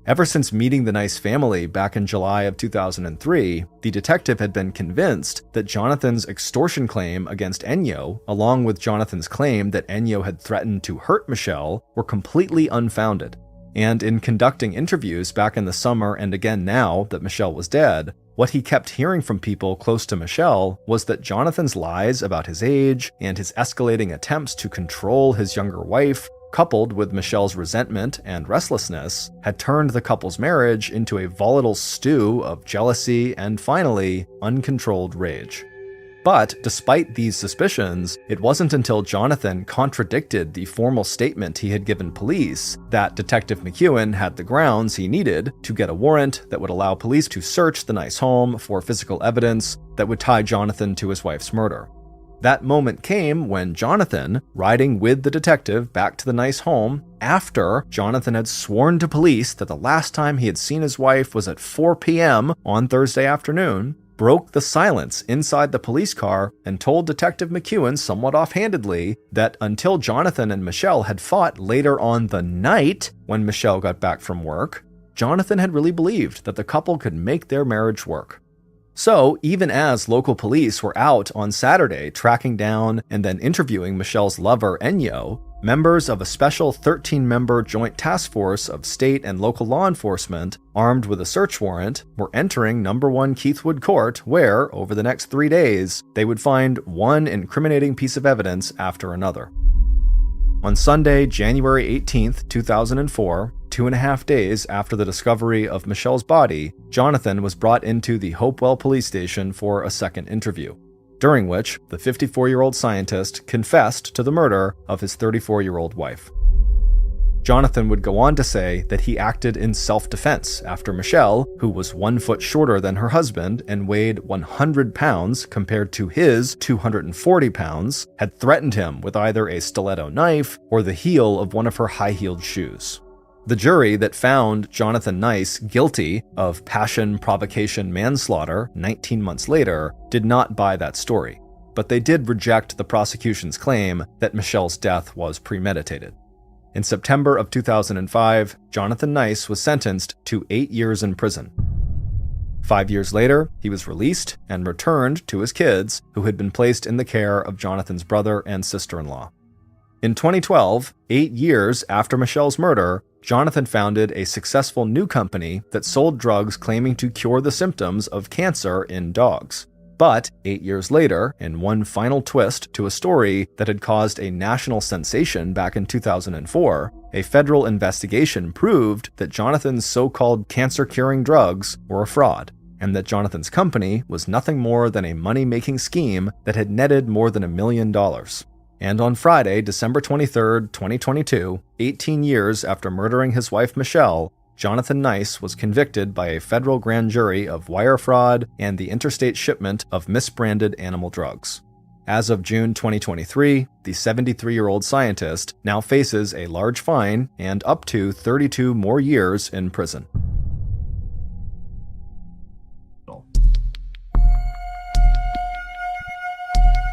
Ever since meeting the Nice family back in July of 2003, the detective had been convinced that Jonathan's extortion claim against Ennio, along with Jonathan's claim that Ennio had threatened to hurt Michelle, were completely unfounded. And in conducting interviews back in the summer and again now that Michelle was dead, what he kept hearing from people close to Michelle was that Jonathan's lies about his age and his escalating attempts to control his younger wife, coupled with Michelle's resentment and restlessness, had turned the couple's marriage into a volatile stew of jealousy and, finally, uncontrolled rage. But despite these suspicions, it wasn't until Jonathan contradicted the formal statement he had given police that Detective McEwen had the grounds he needed to get a warrant that would allow police to search the Nice home for physical evidence that would tie Jonathan to his wife's murder. That moment came when Jonathan, riding with the detective back to the Nice home after Jonathan had sworn to police that the last time he had seen his wife was at 4 p.m. on Thursday afternoon, broke the silence inside the police car and told Detective McEwen somewhat offhandedly that until Jonathan and Michelle had fought later on the night when Michelle got back from work, Jonathan had really believed that the couple could make their marriage work. So, even as local police were out on Saturday tracking down and then interviewing Michelle's lover, Ennio, members of a special 13-member joint task force of state and local law enforcement, armed with a search warrant, were entering number 1 Keithwood Court, where, over the next 3 days, they would find one incriminating piece of evidence after another. On Sunday, January 18th, 2004, 2.5 days after the discovery of Michelle's body, Jonathan was brought into the Hopewell police station for a second interview, during which the 54-year-old scientist confessed to the murder of his 34-year-old wife. Jonathan would go on to say that he acted in self-defense after Michelle, who was 1 foot shorter than her husband and weighed 100 pounds compared to his 240 pounds, had threatened him with either a stiletto knife or the heel of one of her high-heeled shoes. The jury that found Jonathan Nice guilty of passion, provocation, manslaughter 19 months later did not buy that story, but they did reject the prosecution's claim that Michelle's death was premeditated. In September of 2005, Jonathan Nice was sentenced to 8 years in prison. 5 years later, he was released and returned to his kids, who had been placed in the care of Jonathan's brother and sister-in-law. In 2012, 8 years after Michelle's murder, Jonathan founded a successful new company that sold drugs claiming to cure the symptoms of cancer in dogs. But 8 years later, in one final twist to a story that had caused a national sensation back in 2004, a federal investigation proved that Jonathan's so-called cancer-curing drugs were a fraud, and that Jonathan's company was nothing more than a money-making scheme that had netted more than $1 million. And on Friday, December 23, 2022, 18 years after murdering his wife Michelle, Jonathan Nice was convicted by a federal grand jury of wire fraud and the interstate shipment of misbranded animal drugs. As of June 2023, the 73-year-old scientist now faces a large fine and up to 32 more years in prison.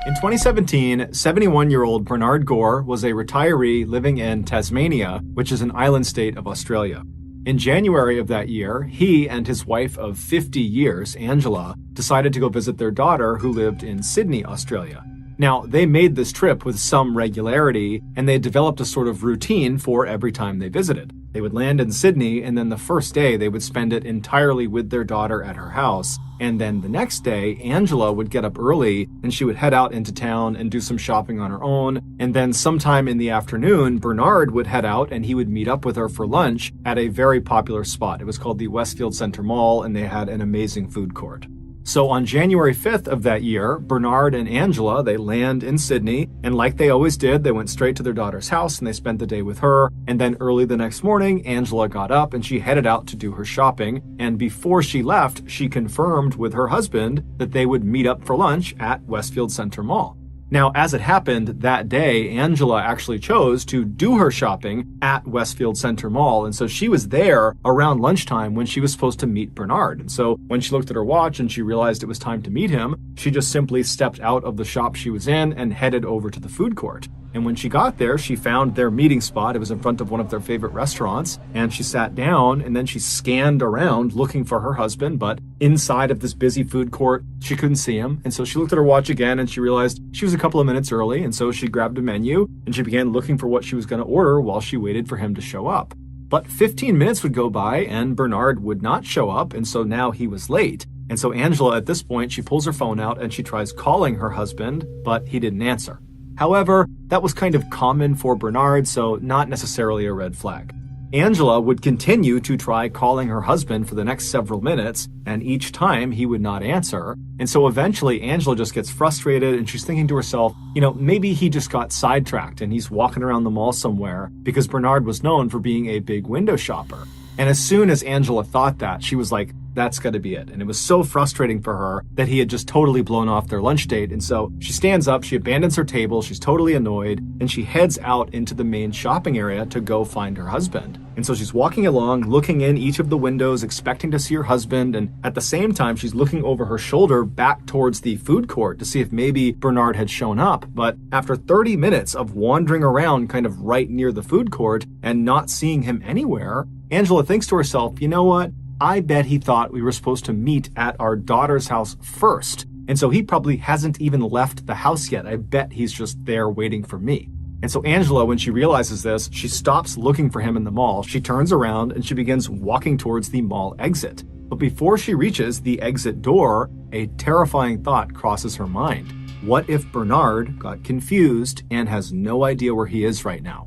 In 2017, 71-year-old Bernard Gore was a retiree living in Tasmania, which is an island state of Australia. In January of that year, he and his wife of 50 years, Angela, decided to go visit their daughter who lived in Sydney, Australia. Now, they made this trip with some regularity, and they developed a sort of routine for every time they visited. They would land in Sydney, and then the first day they would spend it entirely with their daughter at her house. And then the next day, Angela would get up early, and she would head out into town and do some shopping on her own. And then sometime in the afternoon, Bernard would head out, and he would meet up with her for lunch at a very popular spot. It was called the Westfield Center Mall, and they had an amazing food court. So on January 5th of that year, Bernard and Angela, they land in Sydney, and like they always did, they went straight to their daughter's house and they spent the day with her. And then early the next morning, Angela got up and she headed out to do her shopping. And before she left, she confirmed with her husband that they would meet up for lunch at Westfield Center Mall. Now, as it happened, that day, Angela actually chose to do her shopping at Westfield Center Mall. And so she was there around lunchtime when she was supposed to meet Bernard. And so when she looked at her watch and she realized it was time to meet him, she just simply stepped out of the shop she was in and headed over to the food court. And when she got there, she found their meeting spot. It was in front of one of their favorite restaurants. And she sat down and then she scanned around looking for her husband. But inside of this busy food court, she couldn't see him. And so she looked at her watch again and she realized she was a couple of minutes early. And so she grabbed a menu and she began looking for what she was going to order while she waited for him to show up. But 15 minutes would go by and Bernard would not show up. And so now he was late. And so Angela, at this point, she pulls her phone out and she tries calling her husband, but he didn't answer. However, that was kind of common for Bernard, so not necessarily a red flag. Angela would continue to try calling her husband for the next several minutes, and each time he would not answer. And so eventually Angela just gets frustrated and she's thinking to herself, maybe he just got sidetracked and he's walking around the mall somewhere, because Bernard was known for being a big window shopper. And as soon as Angela thought that, she was like, that's got to be it. And it was so frustrating for her that he had just totally blown off their lunch date. And so she stands up, she abandons her table, she's totally annoyed, and she heads out into the main shopping area to go find her husband. And so she's walking along, looking in each of the windows, expecting to see her husband. And at the same time, she's looking over her shoulder back towards the food court to see if maybe Bernard had shown up. But after 30 minutes of wandering around kind of right near the food court and not seeing him anywhere, Angela thinks to herself, you know what? I bet he thought we were supposed to meet at our daughter's house first. And so he probably hasn't even left the house yet. I bet he's just there waiting for me. And so Angela, when she realizes this, she stops looking for him in the mall. She turns around and she begins walking towards the mall exit. But before she reaches the exit door, a terrifying thought crosses her mind. What if Bernard got confused and has no idea where he is right now?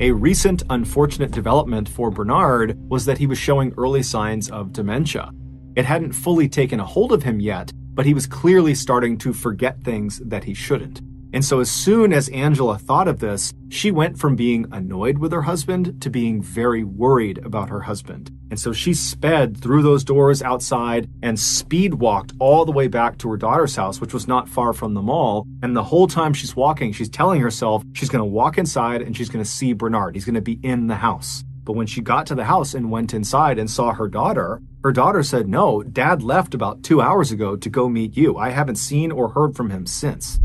A recent unfortunate development for Bernard was that he was showing early signs of dementia. It hadn't fully taken a hold of him yet, but he was clearly starting to forget things that he shouldn't. And so as soon as Angela thought of this, she went from being annoyed with her husband to being very worried about her husband. And so she sped through those doors outside and speed walked all the way back to her daughter's house, which was not far from the mall. And the whole time she's walking, she's telling herself she's going to walk inside and she's going to see Bernard. He's going to be in the house. But when she got to the house and went inside and saw her daughter said, "No, Dad left about 2 hours ago to go meet you. I haven't seen or heard from him since."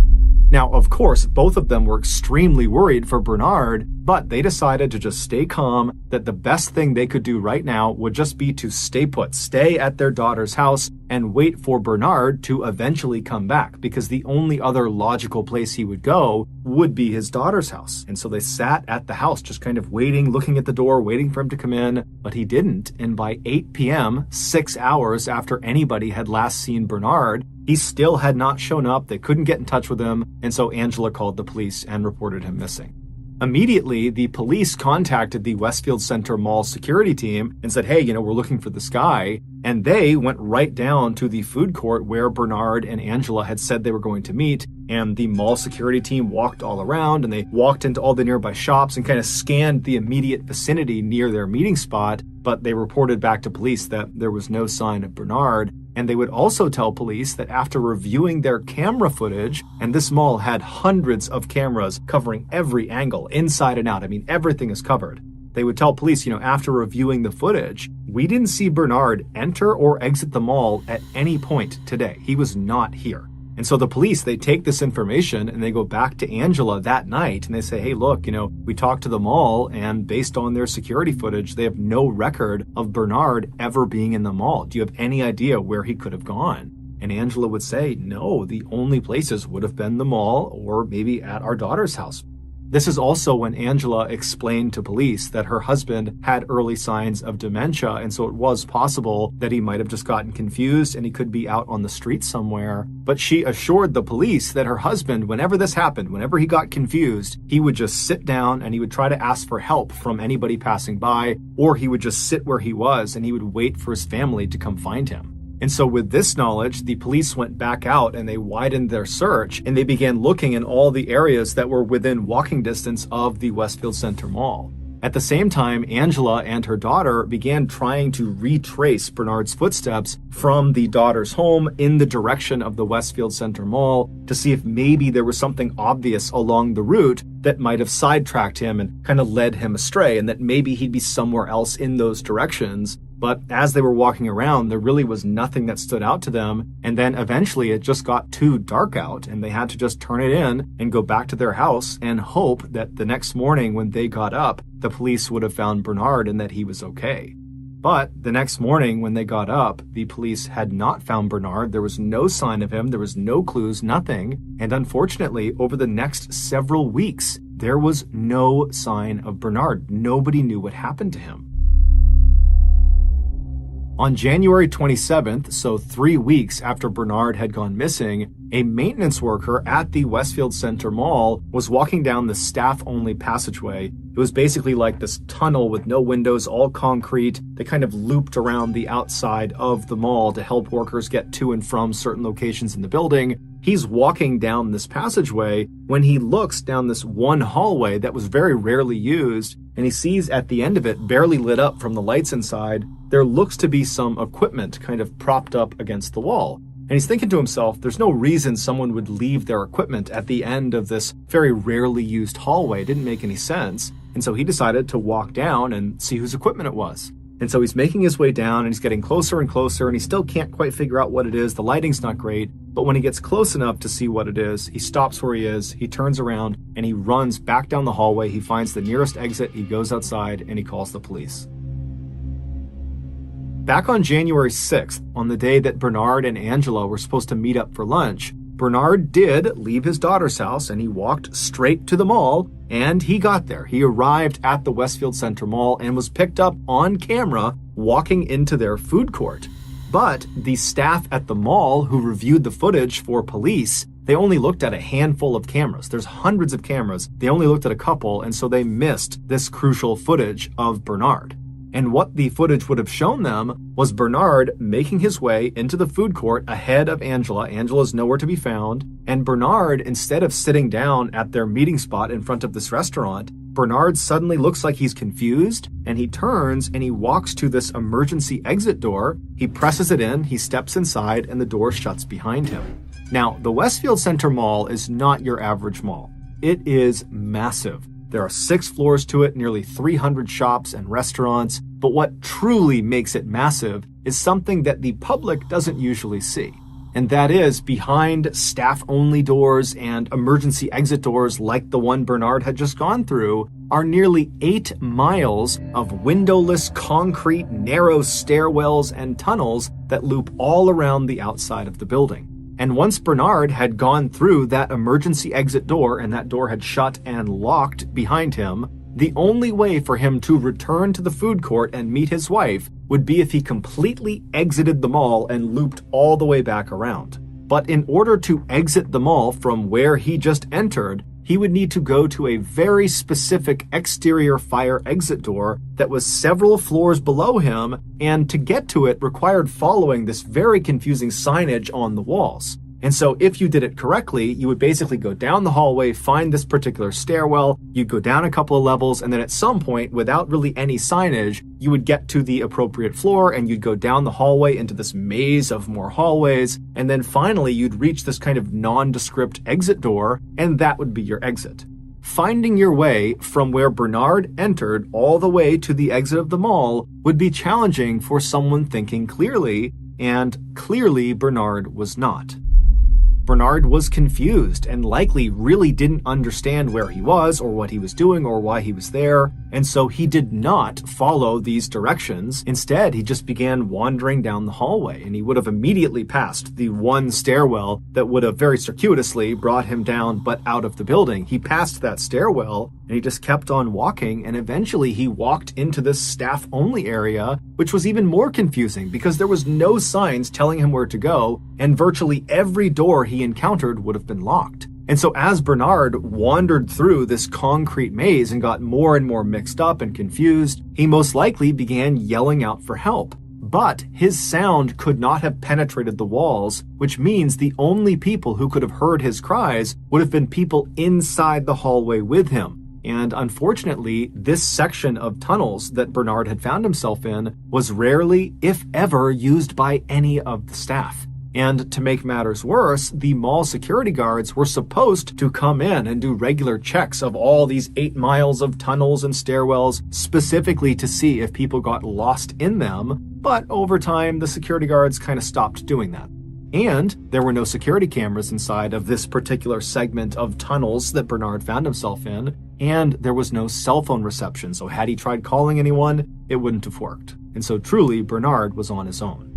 Now, of course, both of them were extremely worried for Bernard, but they decided to just stay calm, that the best thing they could do right now would just be to stay put, stay at their daughter's house and wait for Bernard to eventually come back, because the only other logical place he would go would be his daughter's house. And so they sat at the house, just kind of waiting, looking at the door, waiting for him to come in, but he didn't. And by 8 p.m., 6 hours after anybody had last seen Bernard, he still had not shown up. They couldn't get in touch with him, and so Angela called the police and reported him missing. Immediately, the police contacted the Westfield Center Mall security team and said, "Hey, we're looking for this guy." And they went right down to the food court where Bernard and Angela had said they were going to meet. And the mall security team walked all around, and they walked into all the nearby shops and kind of scanned the immediate vicinity near their meeting spot. But they reported back to police that there was no sign of Bernard. And they would also tell police that after reviewing their camera footage, and this mall had hundreds of cameras covering every angle, inside and out. I mean, everything is covered. They would tell police, after reviewing the footage, we didn't see Bernard enter or exit the mall at any point today. He was not here. And so the police, they take this information and they go back to Angela that night and they say, "Hey, look, we talked to the mall, and based on their security footage, they have no record of Bernard ever being in the mall. Do you have any idea where he could have gone?" And Angela would say, "No, the only places would have been the mall or maybe at our daughter's house." This is also when Angela explained to police that her husband had early signs of dementia, and so it was possible that he might have just gotten confused and he could be out on the street somewhere. But she assured the police that her husband, whenever this happened, whenever he got confused, he would just sit down and he would try to ask for help from anybody passing by, or he would just sit where he was and he would wait for his family to come find him. And so with this knowledge, the police went back out and they widened their search and they began looking in all the areas that were within walking distance of the Westfield Center Mall. At the same time, Angela and her daughter began trying to retrace Bernard's footsteps from the daughter's home in the direction of the Westfield Center Mall to see if maybe there was something obvious along the route that might have sidetracked him and kind of led him astray, and that maybe he'd be somewhere else in those directions. But as they were walking around, there really was nothing that stood out to them. And then eventually it just got too dark out and they had to just turn it in and go back to their house and hope that the next morning when they got up, the police would have found Bernard and that he was okay. But the next morning when they got up, the police had not found Bernard. There was no sign of him. There was no clues, nothing. And unfortunately, over the next several weeks, there was no sign of Bernard. Nobody knew what happened to him. On January 27th, so 3 weeks after Bernard had gone missing, a maintenance worker at the Westfield Center Mall was walking down the staff-only passageway. It was basically like this tunnel with no windows, all concrete. They kind of looped around the outside of the mall to help workers get to and from certain locations in the building. He's walking down this passageway when he looks down this one hallway that was very rarely used, and he sees at the end of it, barely lit up from the lights inside, there looks to be some equipment kind of propped up against the wall. And he's thinking to himself, there's no reason someone would leave their equipment at the end of this very rarely used hallway. It didn't make any sense. And so he decided to walk down and see whose equipment it was. And so he's making his way down and he's getting closer and closer and he still can't quite figure out what it is. The lighting's not great, but when he gets close enough to see what it is, he stops where he is, he turns around and he runs back down the hallway. He finds the nearest exit, he goes outside and he calls the police. Back on January 6th, on the day that Bernard and Angela were supposed to meet up for lunch, Bernard did leave his daughter's house and he walked straight to the mall, and he got there. He arrived at the Westfield Center Mall and was picked up on camera walking into their food court. But the staff at the mall who reviewed the footage for police, they only looked at a handful of cameras. There's hundreds of cameras. They only looked at a couple, and so they missed this crucial footage of Bernard. And what the footage would have shown them was Bernard making his way into the food court ahead of Angela. Angela's nowhere to be found. And Bernard, instead of sitting down at their meeting spot in front of this restaurant, Bernard suddenly looks like he's confused, and he turns and he walks to this emergency exit door. He presses it in, he steps inside, and the door shuts behind him. Now, the Westfield Center Mall is not your average mall. It is massive. There are 6 floors to it, nearly 300 shops and restaurants, but what truly makes it massive is something that the public doesn't usually see. And that is, behind staff-only doors and emergency exit doors like the one Bernard had just gone through, are nearly 8 miles of windowless concrete narrow stairwells and tunnels that loop all around the outside of the building. And once Bernard had gone through that emergency exit door and that door had shut and locked behind him, the only way for him to return to the food court and meet his wife would be if he completely exited the mall and looped all the way back around. But in order to exit the mall from where he just entered, he would need to go to a very specific exterior fire exit door that was several floors below him, and to get to it required following this very confusing signage on the walls. And so if you did it correctly, you would basically go down the hallway, find this particular stairwell, you'd go down a couple of levels, and then at some point, without really any signage, you would get to the appropriate floor and you'd go down the hallway into this maze of more hallways, and then finally you'd reach this kind of nondescript exit door, and that would be your exit. Finding your way from where Bernard entered all the way to the exit of the mall would be challenging for someone thinking clearly, and clearly Bernard was not. Bernard was confused and likely really didn't understand where he was or what he was doing or why he was there, and so he did not follow these directions. Instead, he just began wandering down the hallway, and he would have immediately passed the one stairwell that would have very circuitously brought him down but out of the building. He passed that stairwell, and he just kept on walking, and eventually he walked into this staff-only area, which was even more confusing because there was no signs telling him where to go, and virtually every door he encountered would have been locked. And so as Bernard wandered through this concrete maze and got more and more mixed up and confused, he most likely began yelling out for help. But his sound could not have penetrated the walls, which means the only people who could have heard his cries would have been people inside the hallway with him. And unfortunately, this section of tunnels that Bernard had found himself in was rarely, if ever, used by any of the staff. And to make matters worse, the mall security guards were supposed to come in and do regular checks of all these 8 miles of tunnels and stairwells, specifically to see if people got lost in them. But over time, the security guards kind of stopped doing that. And there were no security cameras inside of this particular segment of tunnels that Bernard found himself in, and there was no cell phone reception, so had he tried calling anyone, it wouldn't have worked. And so truly, Bernard was on his own.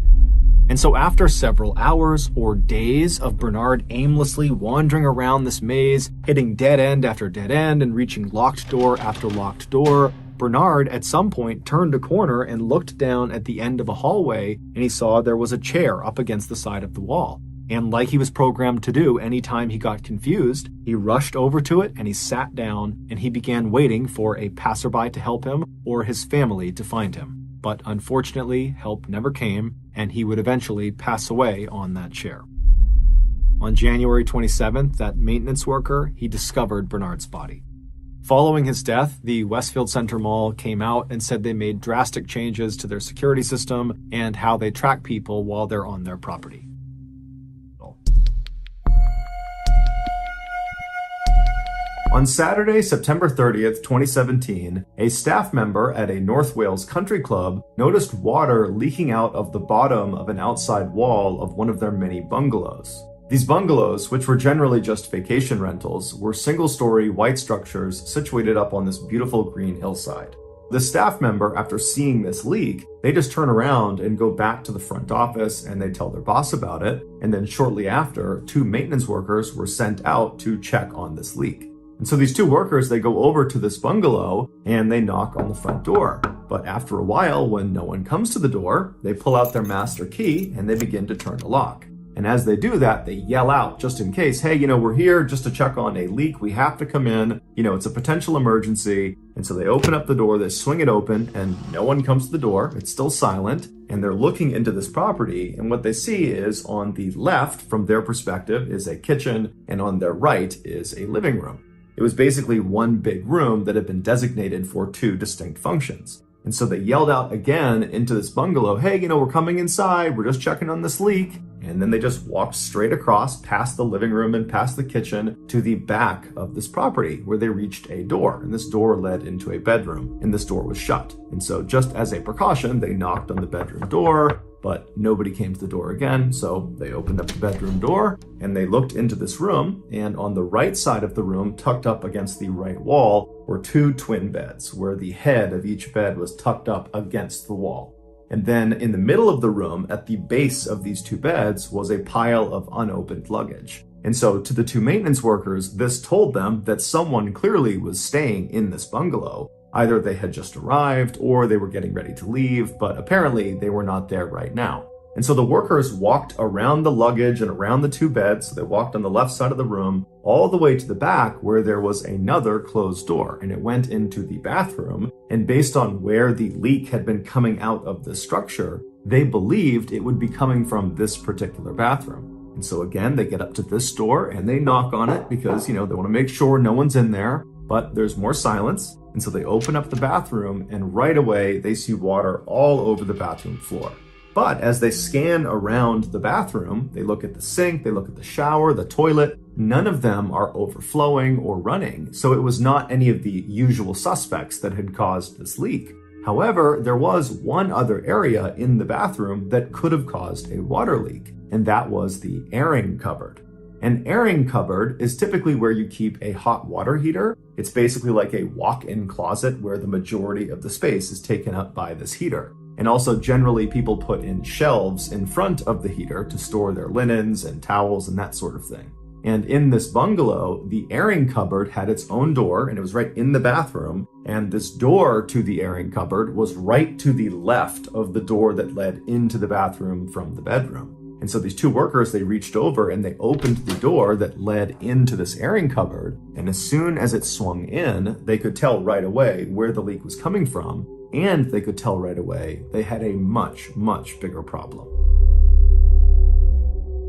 And so after several hours or days of Bernard aimlessly wandering around this maze, hitting dead end after dead end and reaching locked door after locked door, Bernard at some point turned a corner and looked down at the end of a hallway, and he saw there was a chair up against the side of the wall. And like he was programmed to do anytime he got confused, he rushed over to it and he sat down and he began waiting for a passerby to help him or his family to find him. But unfortunately, help never came, and he would eventually pass away on that chair. On January 27th, that maintenance worker, he discovered Bernard's body. Following his death, the Westfield Center Mall came out and said they made drastic changes to their security system and how they track people while they're on their property. On Saturday, September 30th, 2017, a staff member at a North Wales country club noticed water leaking out of the bottom of an outside wall of one of their many bungalows. These bungalows, which were generally just vacation rentals, were single-story white structures situated up on this beautiful green hillside. The staff member, after seeing this leak, they just turn around and go back to the front office and they tell their boss about it, and then shortly after, 2 maintenance workers were sent out to check on this leak. And so these 2 workers, they go over to this bungalow and they knock on the front door. But after a while, when no one comes to the door, they pull out their master key and they begin to turn the lock. And as they do that, they yell out just in case, hey, we're here just to check on a leak. We have to come in. It's a potential emergency. And so they open up the door, they swing it open, and no one comes to the door. It's still silent. And they're looking into this property. And what they see is on the left, from their perspective, is a kitchen. And on their right is a living room. It was basically one big room that had been designated for two distinct functions. And so they yelled out again into this bungalow, hey, we're coming inside. We're just checking on this leak. And then they just walked straight across past the living room and past the kitchen to the back of this property where they reached a door. And this door led into a bedroom and this door was shut. And so just as a precaution, they knocked on the bedroom door, but nobody came to the door again. So they opened up the bedroom door and they looked into this room. And on the right side of the room, tucked up against the right wall, were two twin beds where the head of each bed was tucked up against the wall. And then in the middle of the room, at the base of these two beds, was a pile of unopened luggage. And so to the two maintenance workers, this told them that someone clearly was staying in this bungalow. Either they had just arrived or they were getting ready to leave, but apparently they were not there right now. And so the workers walked around the luggage and around the two beds. So they walked on the left side of the room all the way to the back where there was another closed door and it went into the bathroom. And based on where the leak had been coming out of the structure, they believed it would be coming from this particular bathroom. And so again, they get up to this door and they knock on it because, they want to make sure no one's in there, but there's more silence. And so they open up the bathroom and right away they see water all over the bathroom floor. But as they scan around the bathroom, they look at the sink, they look at the shower, the toilet, none of them are overflowing or running. So it was not any of the usual suspects that had caused this leak. However, there was one other area in the bathroom that could have caused a water leak, and that was the airing cupboard. An airing cupboard is typically where you keep a hot water heater. It's basically like a walk-in closet where the majority of the space is taken up by this heater. And also generally people put in shelves in front of the heater to store their linens and towels and that sort of thing. And in this bungalow, the airing cupboard had its own door and it was right in the bathroom. And this door to the airing cupboard was right to the left of the door that led into the bathroom from the bedroom. And so these two workers, they reached over and they opened the door that led into this airing cupboard. And as soon as it swung in, they could tell right away where the leak was coming from. And they could tell right away they had a much, much bigger problem.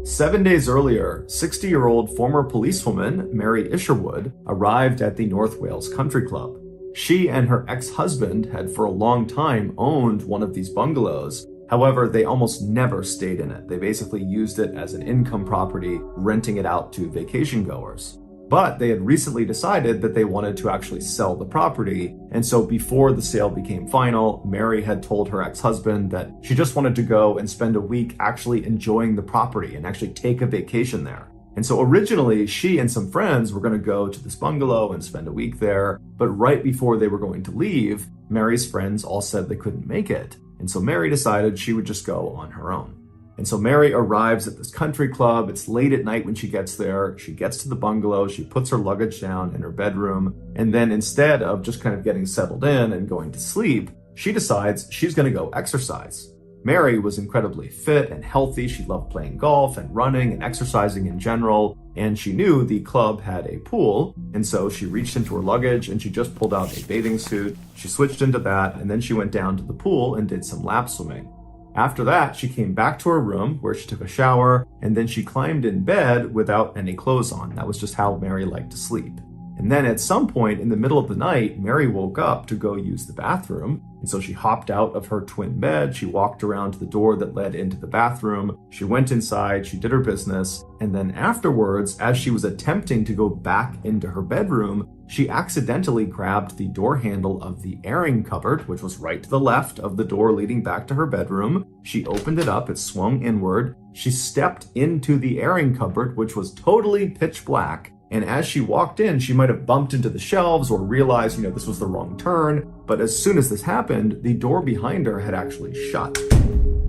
7 days earlier, 60-year-old former policewoman Mary Isherwood arrived at the North Wales Country Club. She and her ex-husband had for a long time owned one of these bungalows. However, they almost never stayed in it. They basically used it as an income property, renting it out to vacation goers. But they had recently decided that they wanted to actually sell the property. And so before the sale became final, Mary had told her ex-husband that she just wanted to go and spend a week actually enjoying the property and actually take a vacation there. And so originally she and some friends were going to go to this bungalow and spend a week there. But right before they were going to leave, Mary's friends all said they couldn't make it. And so Mary decided she would just go on her own. And so Mary arrives at this country club. It's late at night when she gets there. She gets to the bungalow. She puts her luggage down in her bedroom. And then instead of just kind of getting settled in and going to sleep, she decides she's going to go exercise. Mary was incredibly fit and healthy. She loved playing golf and running and exercising in general. And she knew the club had a pool. And so she reached into her luggage and she just pulled out a bathing suit. She switched into that and then she went down to the pool and did some lap swimming. After that, she came back to her room where she took a shower and then she climbed in bed without any clothes on. That was just how Mary liked to sleep. And then at some point in the middle of the night, Mary woke up to go use the bathroom. And so she hopped out of her twin bed. She walked around to the door that led into the bathroom. She went inside, she did her business. And then afterwards, as she was attempting to go back into her bedroom, she accidentally grabbed the door handle of the airing cupboard, which was right to the left of the door leading back to her bedroom. She opened it up, it swung inward. She stepped into the airing cupboard, which was totally pitch black. And as she walked in, she might have bumped into the shelves or realized, this was the wrong turn. But as soon as this happened, the door behind her had actually shut.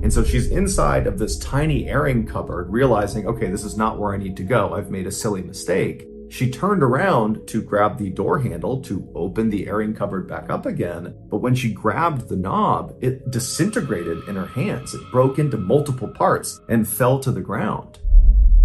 And so she's inside of this tiny airing cupboard, realizing, okay, this is not where I need to go. I've made a silly mistake. She turned around to grab the door handle to open the airing cupboard back up again. But when she grabbed the knob, it disintegrated in her hands. It broke into multiple parts and fell to the ground.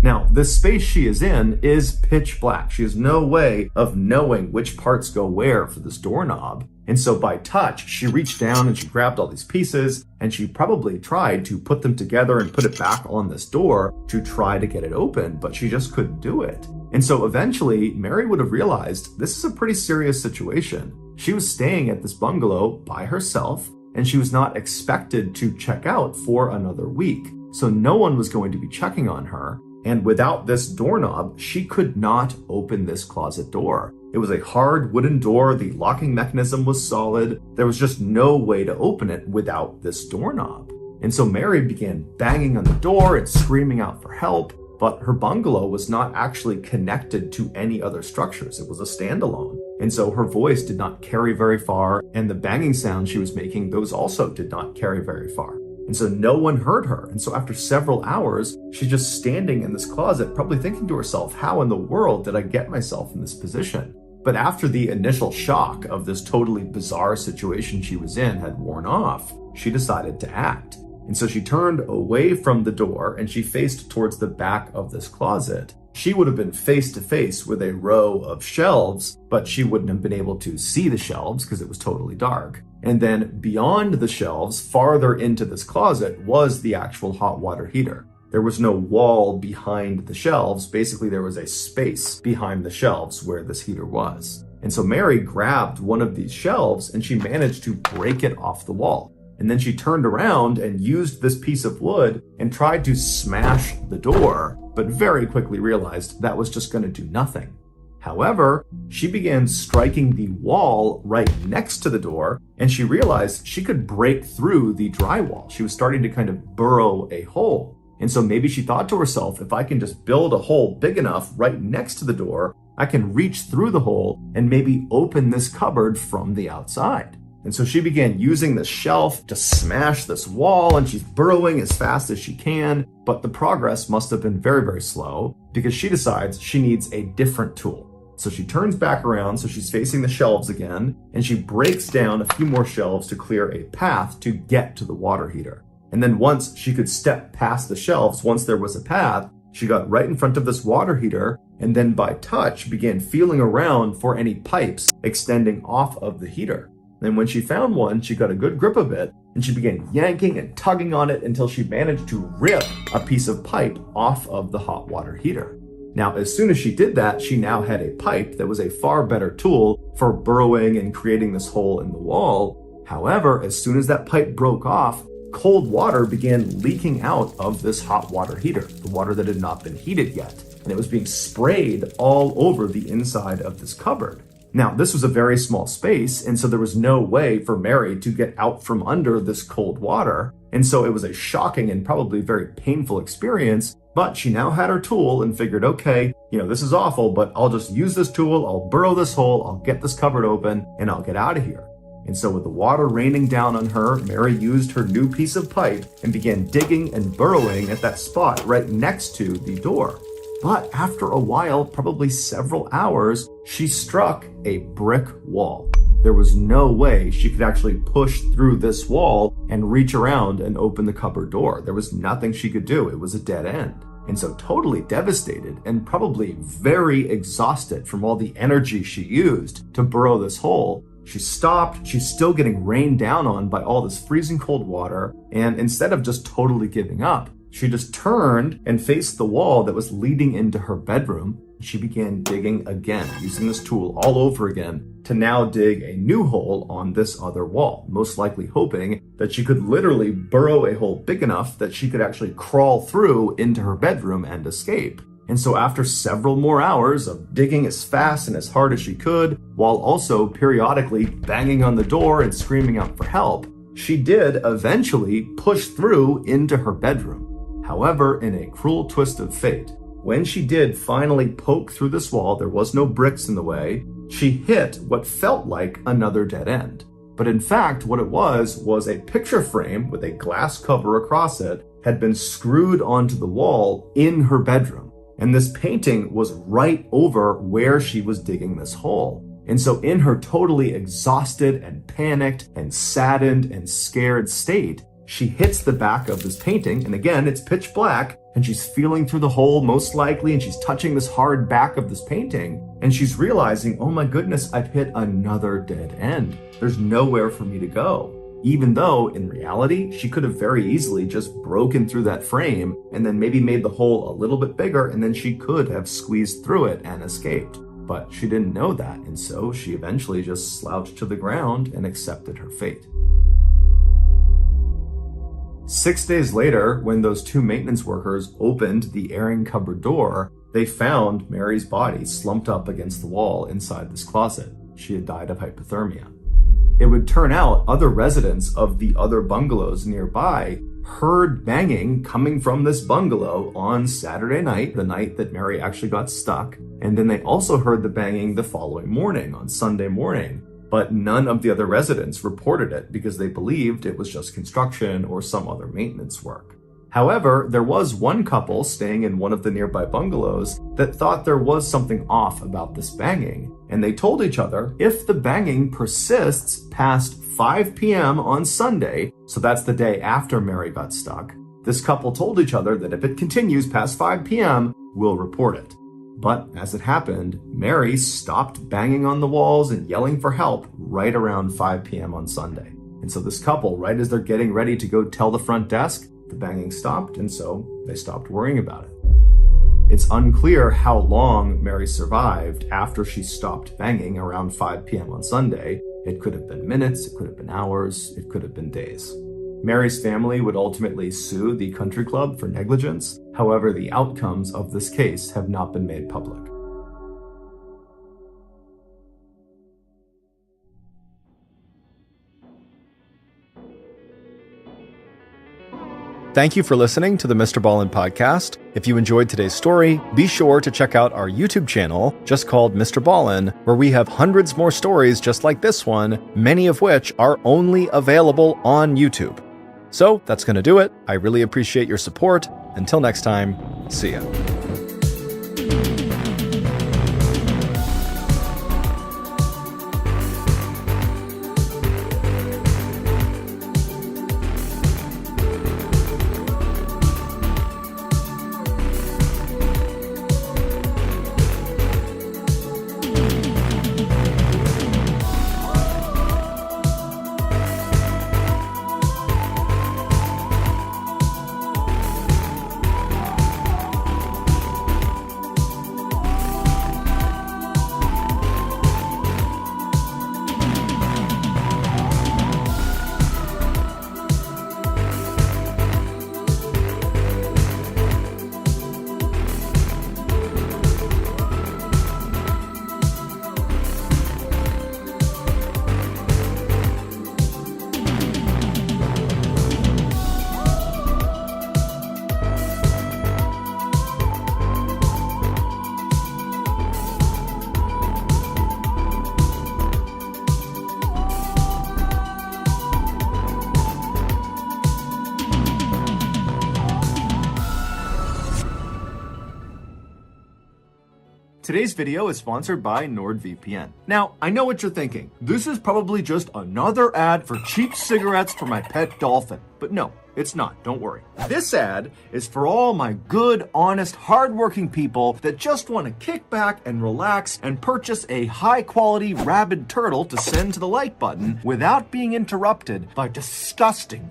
Now, this space she is in is pitch black. She has no way of knowing which parts go where for this doorknob. And so by touch, she reached down and she grabbed all these pieces and she probably tried to put them together and put it back on this door to try to get it open, but she just couldn't do it. And so eventually, Mary would have realized this is a pretty serious situation. She was staying at this bungalow by herself and she was not expected to check out for another week. So no one was going to be checking on her. And without this doorknob, she could not open this closet door. It was a hard wooden door. The locking mechanism was solid. There was just no way to open it without this doorknob. And so Mary began banging on the door and screaming out for help. But her bungalow was not actually connected to any other structures. It was a standalone. And so her voice did not carry very far. And the banging sounds she was making, those also did not carry very far. And so no one heard her. And so after several hours, she's just standing in this closet, probably thinking to herself, how in the world did I get myself in this position? But after the initial shock of this totally bizarre situation she was in had worn off, she decided to act. And so she turned away from the door and she faced towards the back of this closet. She would have been face to face with a row of shelves, but she wouldn't have been able to see the shelves because it was totally dark. And then beyond the shelves, farther into this closet, was the actual hot water heater. There was no wall behind the shelves. Basically, there was a space behind the shelves where this heater was. And so Mary grabbed one of these shelves and she managed to break it off the wall. And then she turned around and used this piece of wood and tried to smash the door, but very quickly realized that was just going to do nothing. However, she began striking the wall right next to the door, and she realized she could break through the drywall. She was starting to kind of burrow a hole. And so maybe she thought to herself, if I can just build a hole big enough right next to the door, I can reach through the hole and maybe open this cupboard from the outside. And so she began using the shelf to smash this wall, and she's burrowing as fast as she can, but the progress must have been very, very slow because she decides she needs a different tool. So she turns back around, so she's facing the shelves again, and she breaks down a few more shelves to clear a path to get to the water heater. And then once she could step past the shelves, once there was a path, she got right in front of this water heater, and then by touch began feeling around for any pipes extending off of the heater. And when she found one, she got a good grip of it, and she began yanking and tugging on it until she managed to rip a piece of pipe off of the hot water heater. Now, as soon as she did that, she now had a pipe that was a far better tool for burrowing and creating this hole in the wall. However, as soon as that pipe broke off, cold water began leaking out of this hot water heater, the water that had not been heated yet, and it was being sprayed all over the inside of this cupboard. Now, this was a very small space, and so there was no way for Mary to get out from under this cold water, and so it was a shocking and probably very painful experience. But she now had her tool and figured, okay, this is awful, but I'll just use this tool, I'll burrow this hole, I'll get this cupboard open, and I'll get out of here. And so with the water raining down on her, Mary used her new piece of pipe and began digging and burrowing at that spot right next to the door. But after a while, probably several hours, she struck a brick wall. There was no way she could actually push through this wall and reach around and open the cupboard door. There was nothing she could do. It was a dead end. And so totally devastated and probably very exhausted from all the energy she used to burrow this hole, she stopped. She's still getting rained down on by all this freezing cold water. And instead of just totally giving up, she just turned and faced the wall that was leading into her bedroom. She began digging again, using this tool all over again to now dig a new hole on this other wall, most likely hoping that she could literally burrow a hole big enough that she could actually crawl through into her bedroom and escape. And so after several more hours of digging as fast and as hard as she could, while also periodically banging on the door and screaming out for help, she did eventually push through into her bedroom. However, in a cruel twist of fate, when she did finally poke through this wall, there was no bricks in the way, she hit what felt like another dead end. But in fact, what it was a picture frame with a glass cover across it had been screwed onto the wall in her bedroom. And this painting was right over where she was digging this hole. And so in her totally exhausted and panicked and saddened and scared state, She hits the back of this painting, and again, it's pitch black, and she's feeling through the hole most likely, and she's touching this hard back of this painting, and she's realizing, oh my goodness, I've hit another dead end. There's nowhere for me to go. Even though, in reality, she could have very easily just broken through that frame and then maybe made the hole a little bit bigger, and then she could have squeezed through it and escaped. But she didn't know that, and so she eventually just slouched to the ground and accepted her fate. 6 days later, when those two maintenance workers opened the airing cupboard door, they found Mary's body slumped up against the wall inside this closet. She had died of hypothermia. It would turn out other residents of the other bungalows nearby heard banging coming from this bungalow on Saturday night, the night that Mary actually got stuck. And then they also heard the banging the following morning, on Sunday morning. But none of the other residents reported it because they believed it was just construction or some other maintenance work. However, there was one couple staying in one of the nearby bungalows that thought there was something off about this banging, and they told each other if the banging persists past 5 p.m. on Sunday, so that's the day after Mary got stuck, this couple told each other that if it continues past 5 p.m., we'll report it. But as it happened, Mary stopped banging on the walls and yelling for help right around 5 p.m. on Sunday. And so this couple, right as they're getting ready to go tell the front desk, the banging stopped, and so they stopped worrying about it. It's unclear how long Mary survived after she stopped banging around 5 p.m. on Sunday. It could have been minutes, it could have been hours, it could have been days. Mary's family would ultimately sue the country club for negligence. However, the outcomes of this case have not been made public. Thank you for listening to the MrBallen podcast. If you enjoyed today's story, be sure to check out our YouTube channel, just called MrBallen, where we have hundreds more stories just like this one, many of which are only available on YouTube. So that's going to do it. I really appreciate your support. Until next time, see ya. Today's video is sponsored by NordVPN. Now, I know what you're thinking. This is probably just another ad for cheap cigarettes for my pet dolphin. But no, it's not. Don't worry. This ad is for all my good, honest, hardworking people that just want to kick back and relax and purchase a high-quality rabid turtle to send to the like button without being interrupted by disgusting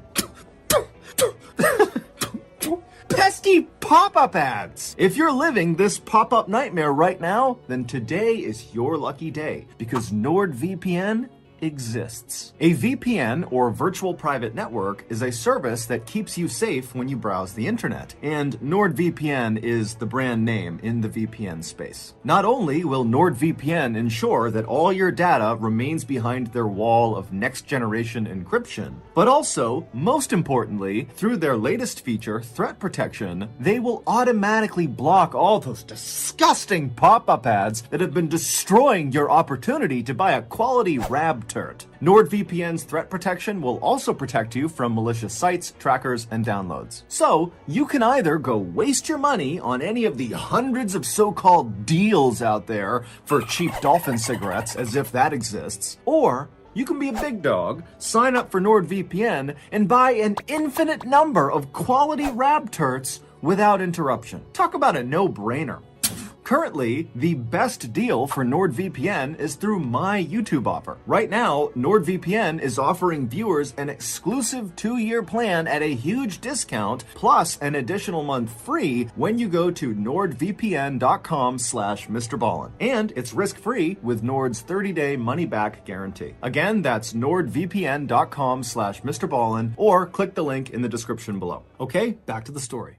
pesky pop-up ads. If you're living this pop-up nightmare right now, then today is your lucky day because NordVPN exists. A VPN, or virtual private network, is a service that keeps you safe when you browse the internet, and NordVPN is the brand name in the VPN space. Not only will NordVPN ensure that all your data remains behind their wall of next-generation encryption, but also, most importantly, through their latest feature, Threat Protection, they will automatically block all those disgusting pop-up ads that have been destroying your opportunity to buy a quality rab turret. NordVPN's Threat Protection will also protect you from malicious sites, trackers, and downloads. So, you can either go waste your money on any of the hundreds of so-called deals out there for cheap dolphin cigarettes, as if that exists, or you can be a big dog, sign up for NordVPN, and buy an infinite number of quality rab turts without interruption. Talk about a no-brainer. Currently, the best deal for NordVPN is through my YouTube offer. Right now, NordVPN is offering viewers an exclusive 2-year plan at a huge discount, plus an additional month free when you go to nordvpn.com/MrBallen. And it's risk-free with Nord's 30-day money-back guarantee. Again, that's nordvpn.com/MrBallen, or click the link in the description below. Okay, back to the story.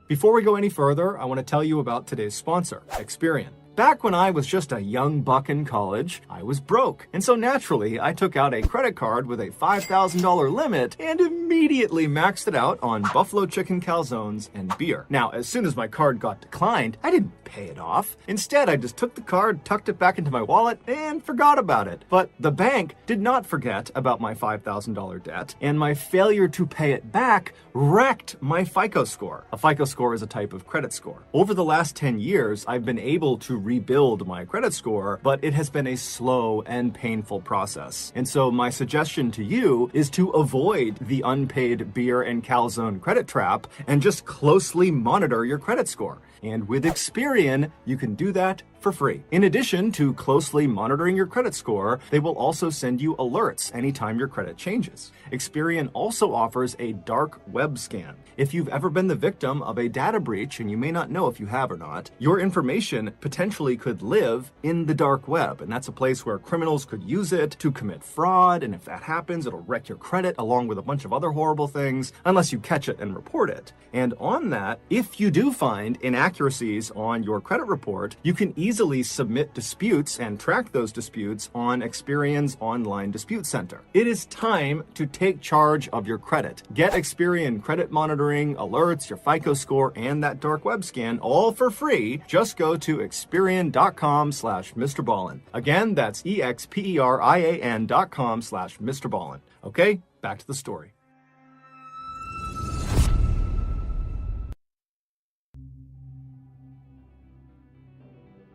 Before we go any further, I want to tell you about today's sponsor, Experian. Back when I was just a young buck in college, I was broke. And so naturally, I took out a credit card with a $5,000 limit and immediately maxed it out on buffalo chicken calzones and beer. Now, as soon as my card got declined, I didn't pay it off. Instead, I just took the card, tucked it back into my wallet, and forgot about it. But the bank did not forget about my $5,000 debt, and my failure to pay it back wrecked my FICO score. A FICO score is a type of credit score. Over the last 10 years, I've been able to rebuild my credit score, but it has been a slow and painful process. And so my suggestion to you is to avoid the unpaid beer and calzone credit trap and just closely monitor your credit score. And with Experian, you can do that for free. In addition to closely monitoring your credit score, they will also send you alerts anytime your credit changes. Experian also offers a dark web scan. If you've ever been the victim of a data breach, and you may not know if you have or not, your information potentially could live in the dark web. And that's a place where criminals could use it to commit fraud. And if that happens, it'll wreck your credit along with a bunch of other horrible things, unless you catch it and report it. And on that, if you do find inaccuracies on your credit report, you can easily submit disputes and track those disputes on Experian's online dispute center. It is time to take charge of your credit. Get Experian credit monitoring, alerts, your FICO score, and that dark web scan all for free. Just go to Experian.com/MrBallen. Again, that's EXPERIAN.com/MrBallen. Okay, back to the story.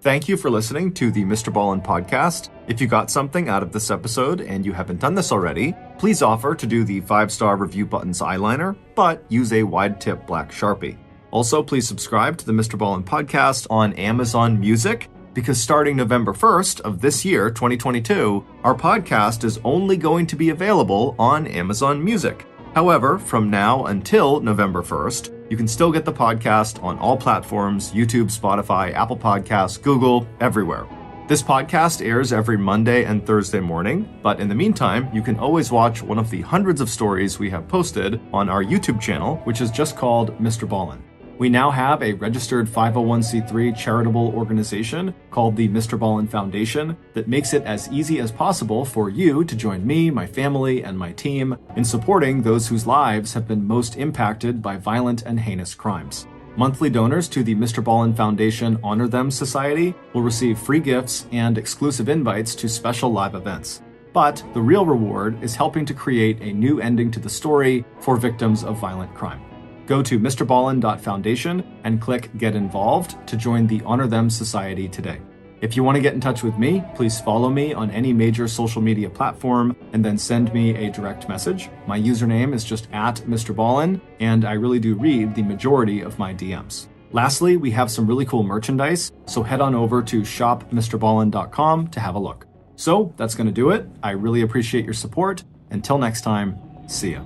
Thank you for listening to the MrBallen podcast. If you got something out of this episode and you haven't done this already, please offer to do the 5-star review button's eyeliner, but use a wide tip black Sharpie. Also, please subscribe to the MrBallen podcast on Amazon Music, because starting November 1st of this year, 2022, our podcast is only going to be available on Amazon Music. However, from now until November 1st, you can still get the podcast on all platforms: YouTube, Spotify, Apple Podcasts, Google, everywhere. This podcast airs every Monday and Thursday morning, but in the meantime, you can always watch one of the hundreds of stories we have posted on our YouTube channel, which is just called MrBallen. We now have a registered 501c3 charitable organization called the MrBallen Foundation that makes it as easy as possible for you to join me, my family, and my team in supporting those whose lives have been most impacted by violent and heinous crimes. Monthly donors to the MrBallen Foundation Honor Them Society will receive free gifts and exclusive invites to special live events. But the real reward is helping to create a new ending to the story for victims of violent crime. Go to MrBallen.Foundation and click Get Involved to join the Honor Them Society today. If you want to get in touch with me, please follow me on any major social media platform and then send me a direct message. My username is just @MrBallen, and I really do read the majority of my DMs. Lastly, we have some really cool merchandise, so head on over to shopmrballen.com to have a look. So that's going to do it. I really appreciate your support. Until next time, see ya.